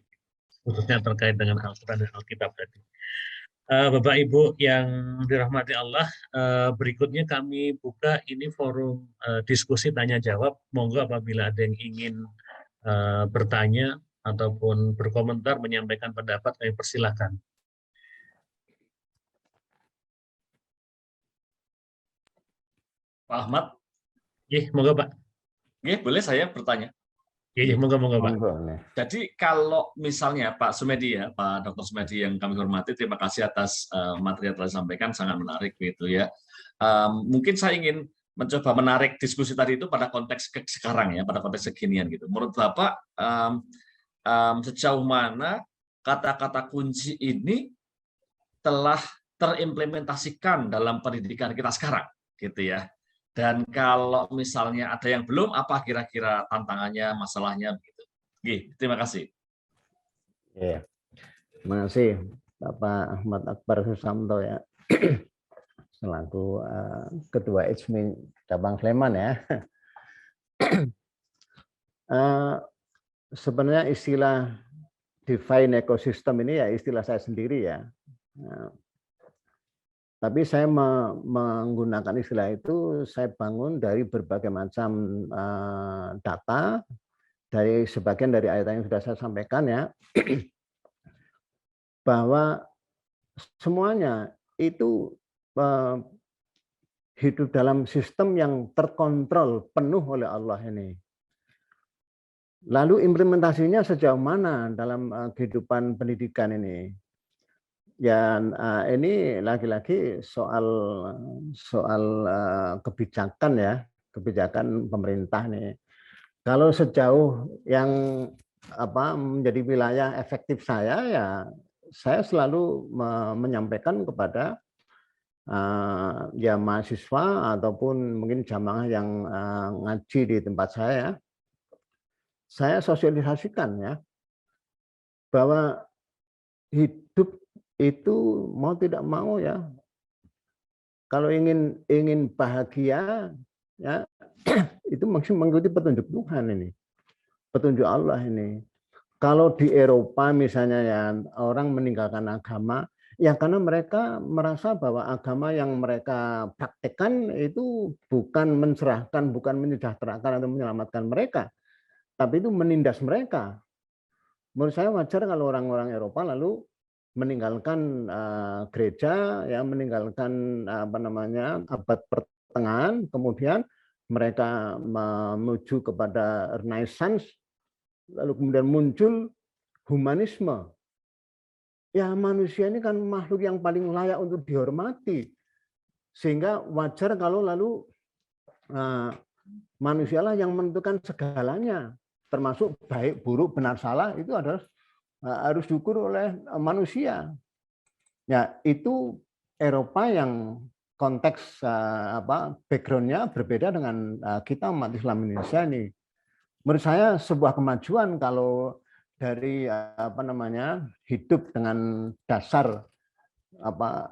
khususnya terkait dengan Al-Quran dan Alkitab tadi. Bapak Ibu yang dirahmati Allah, berikutnya kami buka ini forum diskusi tanya jawab. Monggo apabila ada yang ingin bertanya ataupun berkomentar, menyampaikan pendapat, kami persilahkan. Pak Ahmad? Monggo Pak. Boleh saya bertanya? Monggo Pak. Jadi kalau misalnya Pak Sumedi ya, Pak Dr. Sumedi yang kami hormati, terima kasih atas materi yang telah disampaikan, sangat menarik gitu ya. Mungkin saya ingin mencoba menarik diskusi tadi itu pada konteks sekarang ya, pada konteks kekinian gitu. Menurut Bapak sejauh mana kata-kata kunci ini telah terimplementasikan dalam pendidikan kita sekarang gitu ya. Dan kalau misalnya ada yang belum, apa kira-kira tantangannya, masalahnya begitu. Terima kasih. Terima kasih Bapak Ahmad Akbar Susamto ya, selaku Ketua IJMI Cabang Sleman ya. Sebenarnya istilah define ecosystem ini ya istilah saya sendiri ya. Tapi saya menggunakan istilah itu, saya bangun dari berbagai macam data, dari sebagian dari ayat yang sudah saya sampaikan ya, bahwa semuanya itu hidup dalam sistem yang terkontrol penuh oleh Allah ini. Lalu implementasinya sejauh mana dalam kehidupan pendidikan ini? Ya, ini lagi-lagi soal kebijakan ya, kebijakan pemerintah nih. Kalau sejauh yang menjadi wilayah efektif saya, ya saya selalu menyampaikan kepada ya mahasiswa ataupun mungkin jamaah yang ngaji di tempat saya sosialisasikan ya bahwa hidup itu mau tidak mau ya, kalau ingin bahagia ya itu maksudnya mengikuti petunjuk Tuhan ini, petunjuk Allah ini. Kalau di Eropa misalnya ya orang meninggalkan agama ya karena mereka merasa bahwa agama yang mereka praktekkan itu bukan mencerahkan, bukan menyejahterakan atau menyelamatkan mereka, tapi itu menindas mereka. Menurut saya wajar kalau orang-orang Eropa lalu meninggalkan gereja, ya meninggalkan abad pertengahan, kemudian mereka menuju kepada Renaissance, lalu kemudian muncul humanisme. Ya manusia ini kan makhluk yang paling layak untuk dihormati, sehingga wajar kalau lalu manusialah yang menentukan segalanya, termasuk baik, buruk, benar, salah, itu adalah harus diukur oleh manusia. Ya, itu Eropa yang konteks background-nya berbeda dengan kita umat Islam Indonesia ini. Menurut saya sebuah kemajuan kalau dari hidup dengan dasar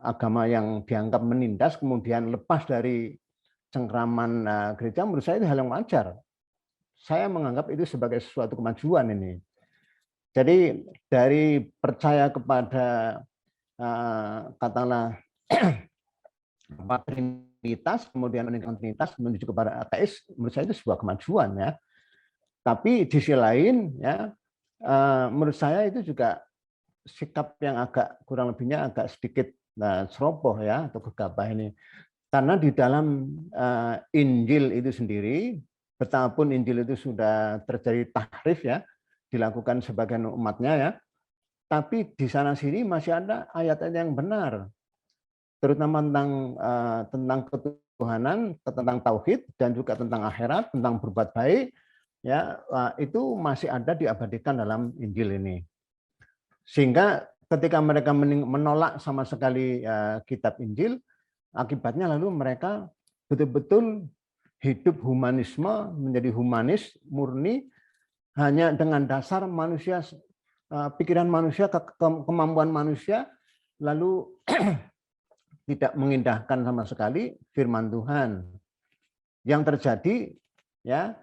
agama yang dianggap menindas kemudian lepas dari cengkraman gereja, menurut saya itu hal yang wajar. Saya menganggap itu sebagai suatu kemajuan ini. Jadi dari percaya kepada katakanlah Trinitas, kemudian meninggalkan Trinitas menuju kepada ateis, menurut saya itu sebuah kemajuan ya. Tapi di sisi lain ya, menurut saya itu juga sikap yang agak kurang lebihnya agak sedikit ceroboh ya atau gegabah ini. Karena di dalam Injil itu sendiri, betapapun Injil itu sudah terjadi tahrif ya, dilakukan sebagian umatnya ya, tapi di sana sini masih ada ayat-ayat yang benar, terutama tentang ketuhanan, tentang tauhid dan juga tentang akhirat, tentang berbuat baik ya, itu masih ada diabadikan dalam Injil ini. Sehingga ketika mereka menolak sama sekali kitab Injil, akibatnya lalu mereka betul-betul hidup humanisme, menjadi humanis murni hanya dengan dasar manusia, pikiran manusia, kemampuan manusia, lalu tidak mengindahkan sama sekali firman Tuhan. Yang terjadi ya,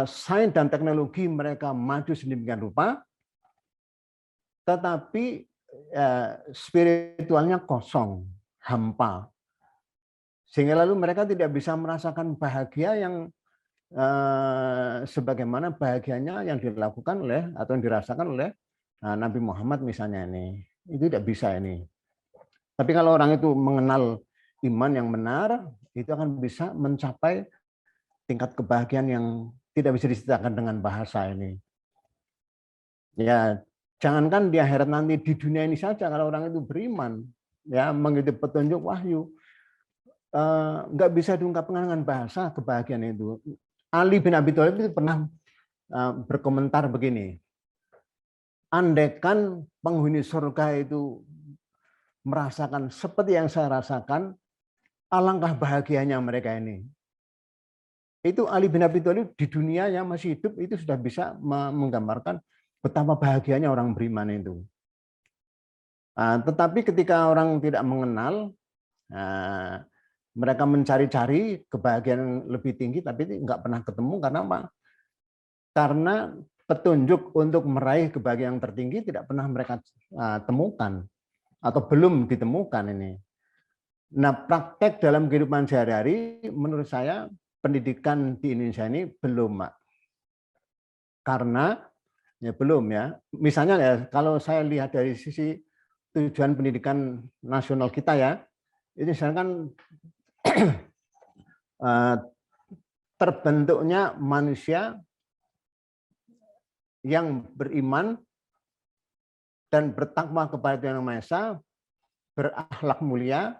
sains dan teknologi mereka maju sedemikian rupa, tetapi spiritualnya kosong, hampa. Sehingga lalu mereka tidak bisa merasakan bahagia yang sebagaimana bahagianya yang dilakukan oleh atau yang dirasakan oleh Nabi Muhammad misalnya ini. Itu tidak bisa ini. Tapi kalau orang itu mengenal iman yang benar, itu akan bisa mencapai tingkat kebahagiaan yang tidak bisa diceritakan dengan bahasa ini. Ya, jangankan di akhirat nanti, di dunia ini saja kalau orang itu beriman, ya mengikuti petunjuk wahyu, nggak bisa diungkapkan dengan bahasa kebahagiaan itu. Ali bin Abi Thalib itu pernah berkomentar begini, andaikan penghuni surga itu merasakan seperti yang saya rasakan, alangkah bahagianya mereka ini. Itu Ali bin Abi Thalib di dunia yang masih hidup itu sudah bisa menggambarkan betapa bahagianya orang beriman itu. Tetapi ketika orang tidak mengenal, mereka mencari-cari kebahagiaan lebih tinggi, tapi nggak pernah ketemu. Karena apa? Karena petunjuk untuk meraih kebahagiaan yang tertinggi tidak pernah mereka temukan atau belum ditemukan ini. Nah, praktek dalam kehidupan sehari-hari menurut saya pendidikan di Indonesia ini belum, Pak. Karena ya belum ya. Misalnya ya kalau saya lihat dari sisi tujuan pendidikan nasional kita ya, ini misalkan terbentuknya manusia yang beriman dan bertakwa kepada Tuhan Yang Maha Esa, berakhlak mulia,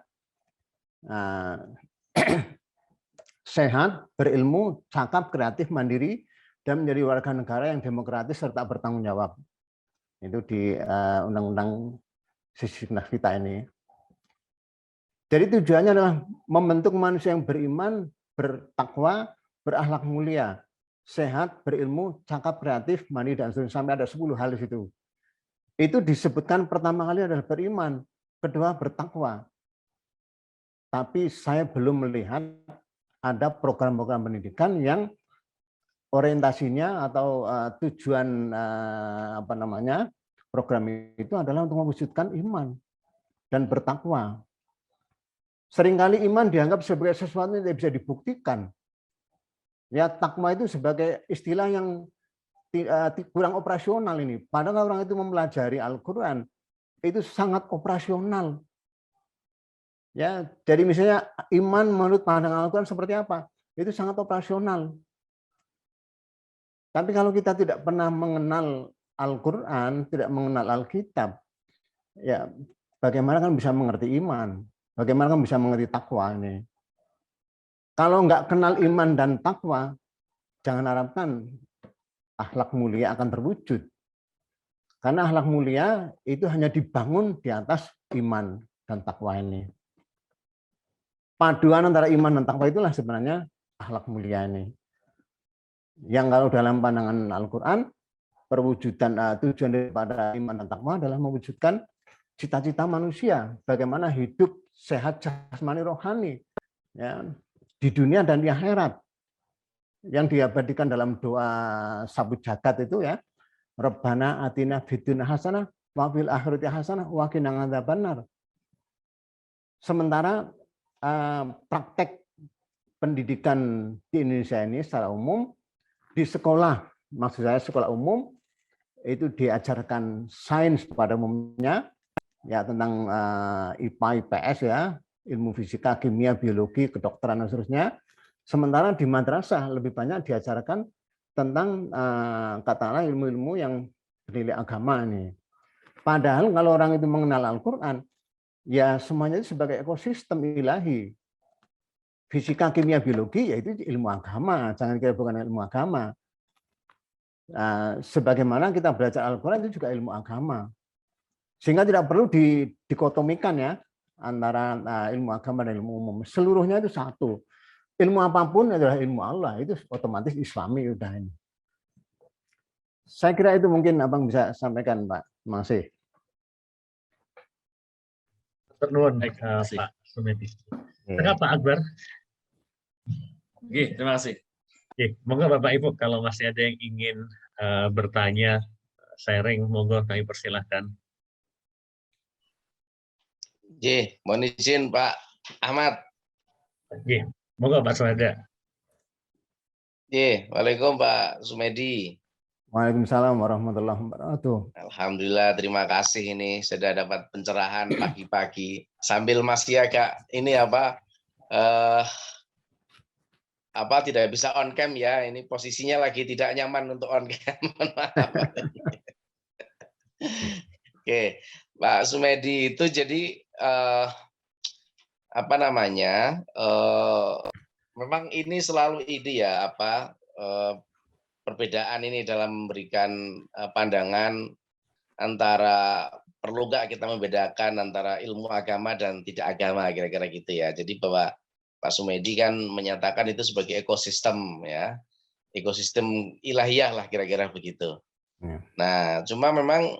sehat, berilmu, cakap, kreatif, mandiri, dan menjadi warga negara yang demokratis serta bertanggung jawab. Itu di Undang-Undang Sisdiknas kita ini. Jadi tujuannya adalah membentuk manusia yang beriman, bertakwa, berakhlak mulia, sehat, berilmu, cakap, kreatif, mandiri, dan seterusnya. Sampai ada 10 hal di situ. Itu disebutkan pertama kali adalah beriman, kedua bertakwa. Tapi saya belum melihat ada program-program pendidikan yang orientasinya atau tujuan program itu adalah untuk mewujudkan iman dan bertakwa. Seringkali iman dianggap sebagai sesuatu yang tidak bisa dibuktikan. Ya, takwa itu sebagai istilah yang kurang operasional ini. Padahal orang itu mempelajari Al-Quran itu sangat operasional. Ya, jadi misalnya iman menurut pandangan Al-Quran seperti apa? Itu sangat operasional. Tapi kalau kita tidak pernah mengenal Al-Quran, tidak mengenal Alkitab, ya bagaimana kan bisa mengerti iman? Bagaimana kan bisa mengerti takwa ini? Kalau nggak kenal iman dan takwa, jangan harapkan akhlak mulia akan terwujud. Karena akhlak mulia itu hanya dibangun di atas iman dan takwa ini. Paduan antara iman dan takwa itulah sebenarnya akhlak mulia ini. Yang kalau dalam pandangan Al-Quran, perwujudan tujuan daripada iman dan takwa adalah mewujudkan cita-cita manusia, bagaimana hidup sehat jasmani rohani, ya, di dunia dan di akhirat, yang diabadikan dalam doa sabu jagat itu ya, Rabbana atina fid dunya hasanah wa fil akhirati hasanah wa qina adzabannar. Sementara praktek pendidikan di Indonesia ini secara umum di sekolah, maksud saya sekolah umum itu diajarkan sains pada umumnya, ya tentang IPA, IPS ya, ilmu fisika, kimia, biologi, kedokteran dan seterusnya. Sementara di madrasah lebih banyak diajarkan tentang katakanlah ilmu-ilmu yang bernilai agama ini. Padahal kalau orang itu mengenal Al-Quran, ya semuanya itu sebagai ekosistem ilahi. Fisika, kimia, biologi yaitu ilmu agama, jangan kira bukan ilmu agama. Sebagaimana kita belajar Al-Quran itu juga ilmu agama. Sehingga tidak perlu dikotomikan ya antara ilmu agama dan ilmu umum. Seluruhnya itu satu. Ilmu apapun adalah ilmu Allah, itu otomatis Islami udah ini. Saya kira itu mungkin Abang bisa sampaikan, Pak. Terima kasih. Baik, Pak Sumedi. Pak Akbar. Oke, terima kasih. Oke, monggo Bapak Ibu kalau masih ada yang ingin bertanya, sharing, monggo kami persilahkan. Mohon izin Pak Ahmad. Monggo Pak Suhada. Waalaikumsalam Pak Sumedi. Waalaikumsalam warahmatullahi wabarakatuh. Alhamdulillah, terima kasih ini sudah dapat pencerahan pagi-pagi sambil masih agak ini tidak bisa on cam ya, ini posisinya lagi tidak nyaman untuk on cam. Oke, Pak Sumedi itu jadi memang ini selalu ini ya perbedaan ini dalam memberikan pandangan antara perlu nggak kita membedakan antara ilmu agama dan tidak agama kira-kira gitu ya. Jadi bahwa Pak Sumedi kan menyatakan itu sebagai ekosistem ya, ekosistem ilahiyah lah kira-kira begitu. Nah, cuma memang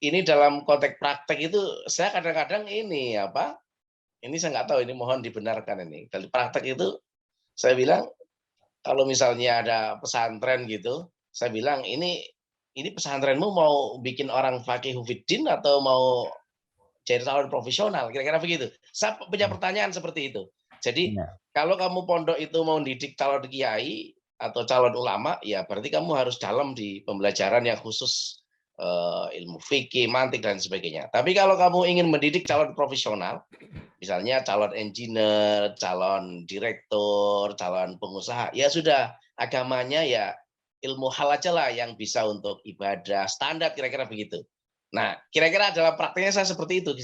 ini dalam konteks praktek itu saya kadang-kadang ini saya nggak tahu, ini mohon dibenarkan ini. Dari praktek itu saya bilang kalau misalnya ada pesantren gitu, saya bilang ini pesantrenmu mau bikin orang fakih hufiddin atau mau jadi calon profesional, kira-kira begitu. Saya punya pertanyaan seperti itu. Jadi kalau kamu pondok itu mau didik calon kiai atau calon ulama, ya berarti kamu harus dalam di pembelajaran yang khusus ilmu fikih, mantik dan sebagainya. Tapi kalau kamu ingin mendidik calon profesional, misalnya calon engineer, calon direktur, calon pengusaha, ya sudah agamanya ya ilmu hal aja lah yang bisa untuk ibadah standar, kira-kira begitu. Nah, kira-kira dalam prakteknya saya seperti itu.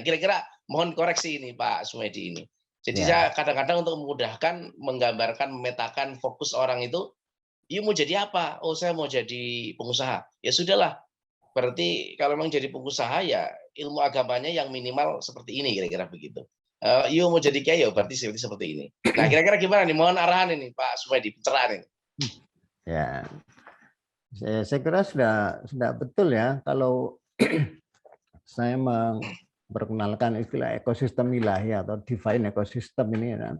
Kira-kira mohon koreksi ini Pak Sumedi ini. Jadi saya kadang-kadang untuk memudahkan, menggambarkan, memetakan fokus orang itu, "You mau jadi apa?" "Oh, saya mau jadi pengusaha." Ya sudahlah. Berarti kalau memang jadi pengusaha ya ilmu agamanya yang minimal seperti ini, kira-kira begitu. "You mau jadi kiai," ya berarti seperti ini. Nah, kira-kira gimana nih? Mohon arahan ini Pak Sumedi, pencerahan ini. Ya, saya kira sudah betul ya kalau saya memperkenalkan istilah ekosistem ilahi atau divine ecosystem ini ya.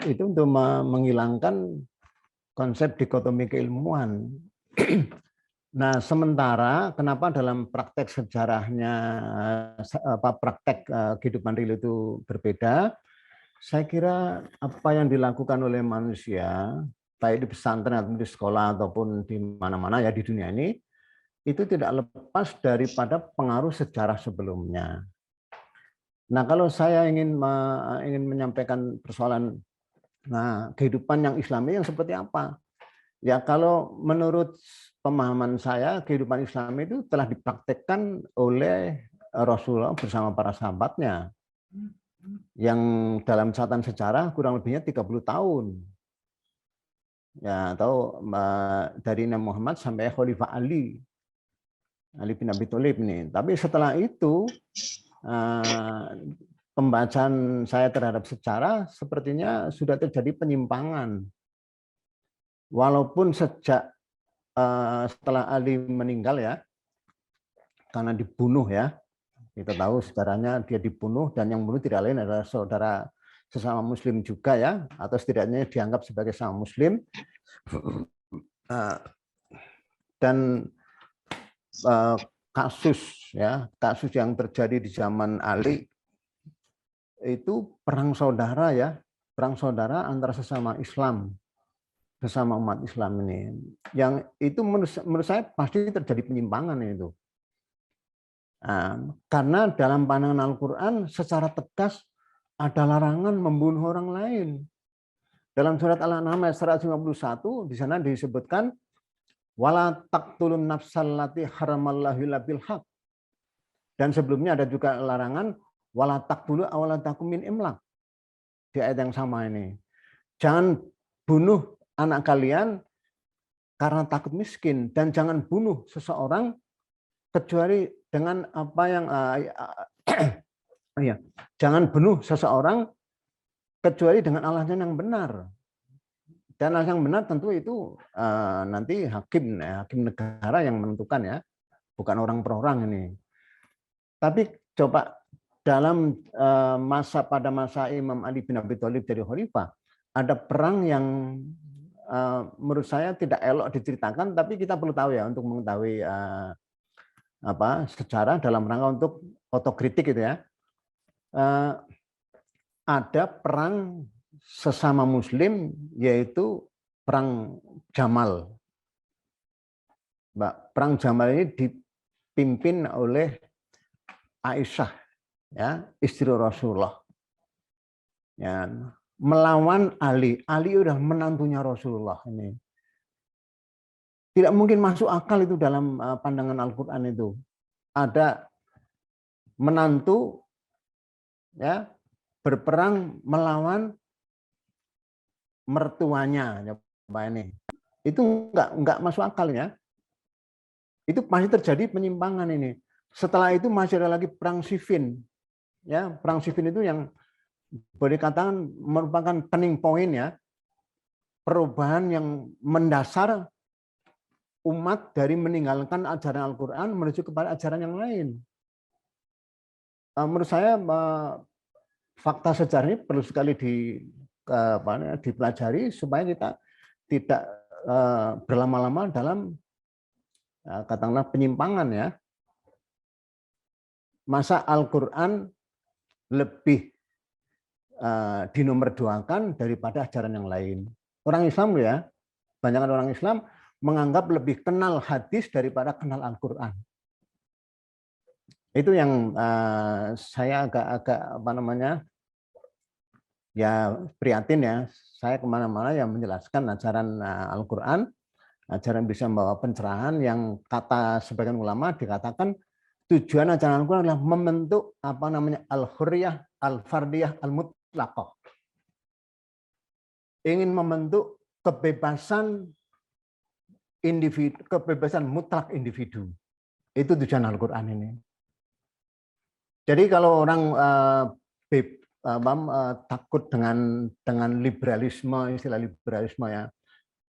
Itu untuk menghilangkan konsep dikotomi keilmuan. Nah, sementara kenapa dalam praktek sejarahnya praktek kehidupan real itu berbeda? Saya kira apa yang dilakukan oleh manusia, baik di pesantren atau di sekolah ataupun di mana-mana ya di dunia ini, itu tidak lepas daripada pengaruh sejarah sebelumnya. Nah, kalau saya ingin menyampaikan persoalan kehidupan yang Islami yang seperti apa? Ya, kalau menurut pemahaman saya, kehidupan Islam itu telah dipraktekkan oleh Rasulullah bersama para sahabatnya, yang dalam catatan sejarah kurang lebihnya 30 tahun. Ya, atau dari Nabi Muhammad sampai Khalifah Ali bin Abi Thalib nih. Tapi setelah itu, pembacaan saya terhadap sejarah sepertinya sudah terjadi penyimpangan. Walaupun sejak setelah Ali meninggal ya, karena dibunuh ya, kita tahu sejarahnya dia dibunuh dan yang bunuh tidak lain adalah saudara sesama Muslim juga ya, atau setidaknya dianggap sebagai sesama Muslim. Dan kasus yang terjadi di zaman Ali itu perang saudara ya, perang saudara antara sesama Islam, sesama umat Islam ini, yang itu menurut saya pasti terjadi penyimpangan itu. Karena dalam pandangan Al-Quran secara tegas ada larangan membunuh orang lain. Dalam surat Al-An'am ayat 151 di sana disebutkan wala taqtulun nafsal lati haramallahu illa bil haq. Dan sebelumnya ada juga larangan wala taqtulu awladakum min imlaq. Di ayat yang sama ini. Jangan bunuh anak kalian karena takut miskin, dan jangan bunuh seseorang kecuali dengan apa yang jangan bunuh seseorang kecuali dengan alasan yang benar. Dan alasan yang benar tentu itu nanti hakim negara yang menentukan ya, bukan orang per orang ini. Tapi coba dalam pada masa Imam Ali bin Abi Thalib jadi khalifah, ada perang yang menurut saya tidak elok diceritakan, tapi kita perlu tahu ya untuk mengetahui sejarah dalam rangka untuk otokritik itu ya. Ada perang sesama Muslim yaitu perang Jamal. Perang Jamal ini dipimpin oleh Aisyah ya, istri Rasulullah. Ya, melawan Ali. Ali udah menantunya Rasulullah ini. Tidak mungkin masuk akal itu dalam pandangan Al-Quran itu. Ada menantu ya berperang melawan mertuanya, Pak ini. Itu enggak masuk akal ya. Itu pasti terjadi penyimpangan ini. Setelah itu masih ada lagi perang Siffin. Ya, perang Siffin itu yang boleh dikatakan merupakan turning point ya. Perubahan yang mendasar umat dari meninggalkan ajaran Al-Quran menuju kepada ajaran yang lain. Menurut saya fakta sejarah ini perlu sekali dipelajari supaya kita tidak berlama-lama dalam katakanlah penyimpangan ya. Masa Al-Quran lebih dinomorduakan daripada ajaran yang lain. Orang Islam ya, banyak orang Islam menganggap lebih kenal hadis daripada kenal Al-Quran. Itu yang saya agak ya prihatin ya. Saya kemana-mana yang menjelaskan ajaran Al-Quran, ajaran bisa membawa pencerahan yang kata sebagian ulama dikatakan tujuan ajaran Al-Quran adalah membentuk al-hurriyah, al-fardiyah, al-mutlaqah. mutlakoh. Ingin membentuk kebebasan individu, kebebasan mutlak individu. Itu tujuan Al-Quran ini. Jadi kalau orang takut dengan liberalisme, istilah liberalisme ya,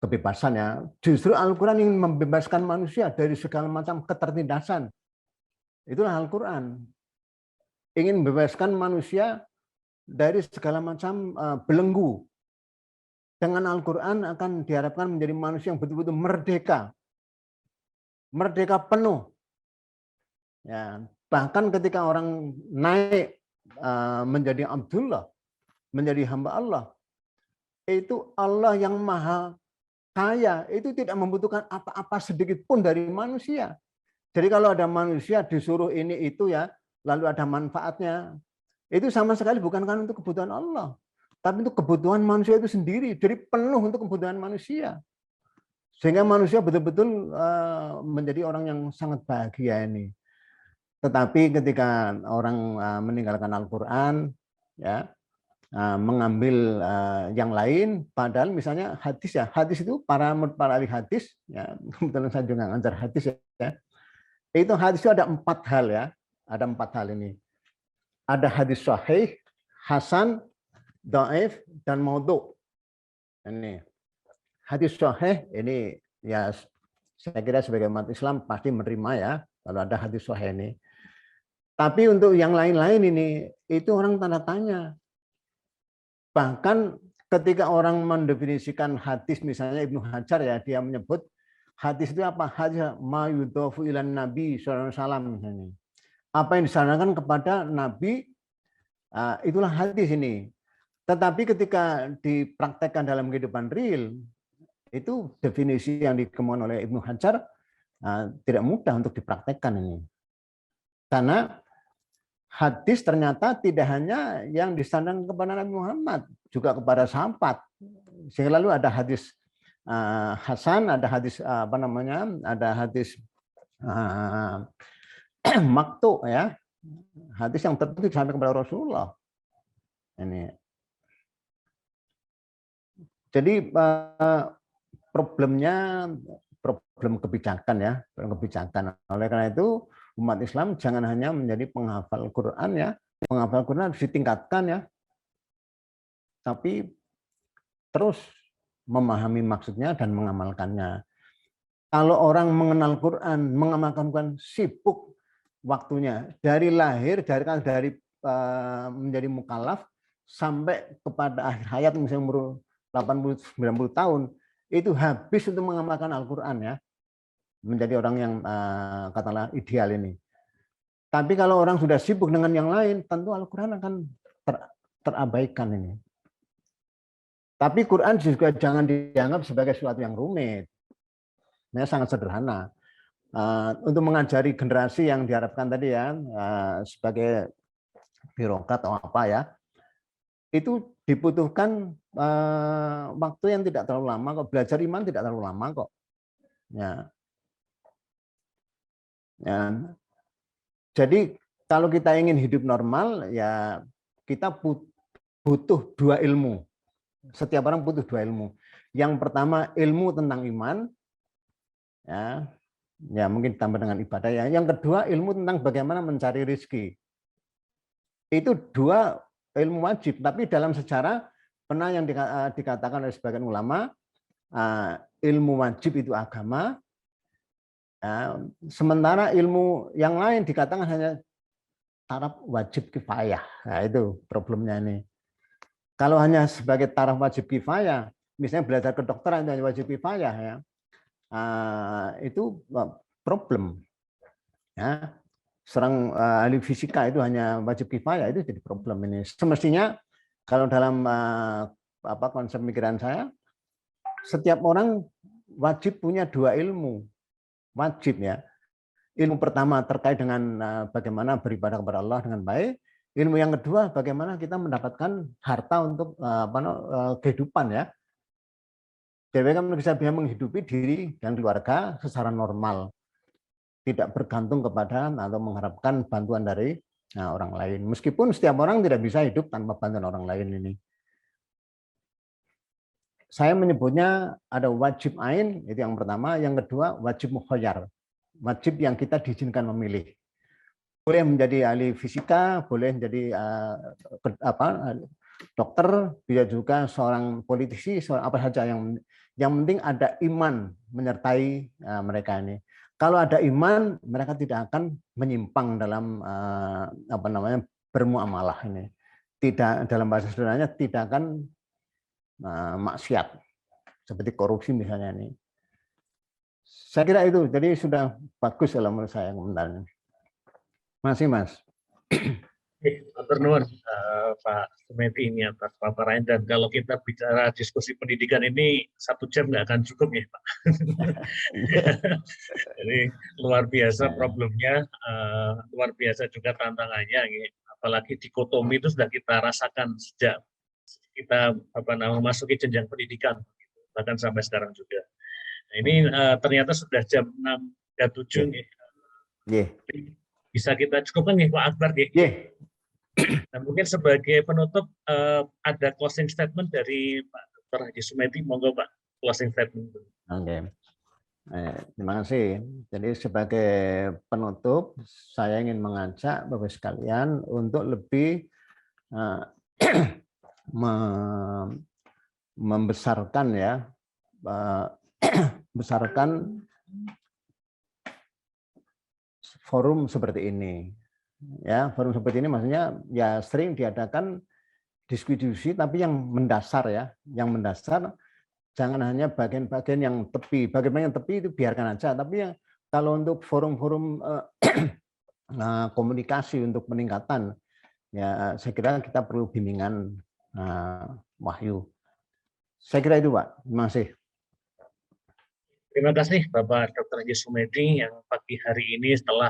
kebebasan ya, justru Al-Quran ingin membebaskan manusia dari segala macam ketertindasan. Itulah Al-Quran. Ingin membebaskan manusia dari segala macam belenggu. Dengan Al-Quran akan diharapkan menjadi manusia yang betul-betul merdeka. Merdeka penuh. Ya, bahkan ketika orang naik menjadi Abdullah, menjadi hamba Allah, itu Allah yang maha kaya, itu tidak membutuhkan apa-apa sedikit pun dari manusia. Jadi kalau ada manusia disuruh ini itu ya, lalu ada manfaatnya, itu sama sekali bukan kan untuk kebutuhan Allah. Tapi untuk kebutuhan manusia itu sendiri, jadi penuh untuk kebutuhan manusia. Sehingga manusia betul-betul menjadi orang yang sangat bahagia ini. Tetapi ketika orang meninggalkan Al-Quran, ya, mengambil yang lain, padahal misalnya hadis ya, hadis itu para ahli hadis, ya, kebetulan saya juga ngajar hadis ya, itu hadis itu ada 4 hal ya, ada 4 hal ini. Ada hadis sahih, hasan, dhaif, dan maudhu. Ini hadis sahih ini ya saya kira sebagai umat Islam pasti menerima ya kalau ada hadis sahih ini. Tapi untuk yang lain-lain ini itu orang tanda tanya. Bahkan ketika orang mendefinisikan hadis misalnya Ibnu Hajar ya, dia menyebut hadis itu apa? Hadis ma yudhofu ilan Nabi sallallahu alaihi wasallam misalnya. Apa yang disarankan kepada Nabi itulah hadis ini. Tetapi ketika dipraktekkan dalam kehidupan real, itu definisi yang dikemukakan oleh Ibnu Hajar tidak mudah untuk dipraktekkan ini. Karena hadis ternyata tidak hanya yang disandarkan kepada Nabi Muhammad, juga kepada sahabat. Sehingga lalu ada hadis hasan, ada hadis ada hadis maktu ya, hadis yang tertentu disampaikan kepada Rasulullah. Ini. Jadi problemnya problem kebijakan ya, problem kebijakan. Oleh karena itu umat Islam jangan hanya menjadi penghafal Quran ya, penghafal Quran harus ditingkatkan ya, tapi terus memahami maksudnya dan mengamalkannya. Kalau orang mengenal Quran, mengamalkan Quran, sibuk waktunya dari lahir, dari menjadi mukallaf sampai kepada akhir hayat misalnya umur 80-90 tahun, itu habis untuk mengamalkan Al-Quran ya, menjadi orang yang katakanlah ideal ini. Tapi kalau orang sudah sibuk dengan yang lain, tentu Al-Quran akan terabaikan ini. Tapi Quran juga jangan dianggap sebagai sesuatu yang rumit. Ini sangat sederhana. Untuk mengajari generasi yang diharapkan tadi ya, sebagai birokrat atau apa ya, itu dibutuhkan waktu yang tidak terlalu lama kok. Belajar iman tidak terlalu lama kok. Ya. Ya. Jadi kalau kita ingin hidup normal ya kita butuh 2 ilmu. Setiap orang butuh 2 ilmu. Yang pertama ilmu tentang iman, ya, ya mungkin ditambah dengan ibadah ya. Yang kedua ilmu tentang bagaimana mencari rezeki. Itu 2 ilmu wajib. Tapi dalam sejarah pernah yang dikatakan oleh sebagian ulama, ilmu wajib itu agama. Sementara ilmu yang lain dikatakan hanya taraf wajib kifayah. Nah, itu problemnya ini. Kalau hanya sebagai taraf wajib kifayah, misalnya belajar kedokteran itu wajib kifayah ya, itu problem. Ya, seorang ahli fisika itu hanya wajib kifayah, itu jadi problem ini. Semestinya kalau dalam konsep pemikiran saya, setiap orang wajib punya 2 ilmu. Wajib ya. Ilmu pertama terkait dengan bagaimana beribadah kepada Allah dengan baik. Ilmu yang kedua bagaimana kita mendapatkan harta untuk kehidupan ya. Jadi kan bisa menghidupi diri dan keluarga secara normal. Tidak bergantung kepada atau mengharapkan bantuan dari orang lain. Meskipun setiap orang tidak bisa hidup tanpa bantuan orang lain ini. Saya menyebutnya ada wajib ain, itu yang pertama. Yang kedua, wajib mukhayyar. Wajib yang kita diizinkan memilih. Boleh menjadi ahli fisika, boleh menjadi dokter, bisa juga seorang politisi, seorang apa saja yang penting ada iman menyertai mereka ini. Kalau ada iman, mereka tidak akan menyimpang dalam bermuamalah ini. Tidak, dalam bahasa sederhananya tidak akan maksiat seperti korupsi misalnya ini. Saya kira itu, jadi sudah bagus kalau menurut saya komentarnya. Masih Mas. Matur nuwun Pak Sumedi ini atas paparan, dan kalau kita bicara diskusi pendidikan ini 1 jam nggak akan cukup ya Pak. Jadi luar biasa problemnya, luar biasa juga tantangannya, apalagi dikotomi itu sudah kita rasakan sejak kita memasuki jenjang pendidikan, bahkan sampai sekarang juga. Nah, ini ternyata sudah jam 6.37 nih. Bisa kita cukupkan nih Pak Akbar nih. Nah, mungkin sebagai penutup ada closing statement dari Pak Dr. Haji Sumedi, monggo Pak, closing statement. Oke. Terima kasih. Jadi sebagai penutup, saya ingin mengajak Bapak sekalian untuk lebih membesarkan ya, besarkan forum seperti ini. Ya, forum seperti ini maksudnya ya sering diadakan diskusi tapi yang mendasar ya, yang mendasar, jangan hanya bagian-bagian yang tepi. Bagian yang tepi itu biarkan aja, tapi yang kalau untuk forum-forum komunikasi untuk peningkatan, ya saya kira kita perlu bimbingan wahyu. Saya kira itu Pak. Terima kasih. Terima kasih Bapak Dr. Haji Sumedi yang pagi hari ini setelah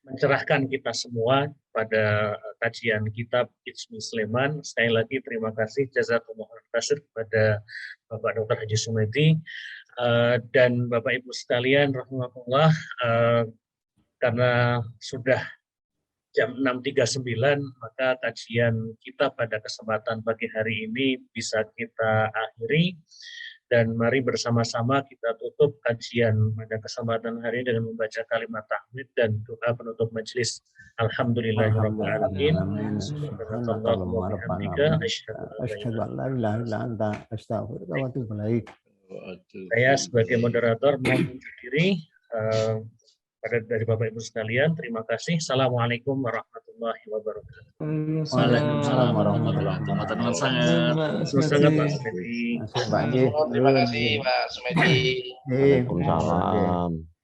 mencerahkan kita semua pada kajian kitab Hizmi Sleman. Sekali lagi terima kasih jazakumullah khairan kepada Bapak Dr. Haji Sumedi dan Bapak Ibu sekalian rahimakumullah, karena sudah jam 6.39 maka kajian kita pada kesempatan pagi hari ini bisa kita akhiri. Dan mari bersama-sama kita tutup kajian pada kesempatan hari ini dengan membaca kalimat tahmid dan doa penutup majelis. Alhamdulillahirabbil alamin. Asyhadu an la ilaha illa anta astaghfiruka wa atubu ilaik. Saya sebagai moderator mohon undur diri. Dari Bapak Ibu sekalian, terima kasih. Assalamualaikum warahmatullahi wabarakatuh. Waalaikumsalam warahmatullahi wabarakatuh. Sangat Pak Sumedi. Terima kasih Pak Sumedi. Waalaikumsalam.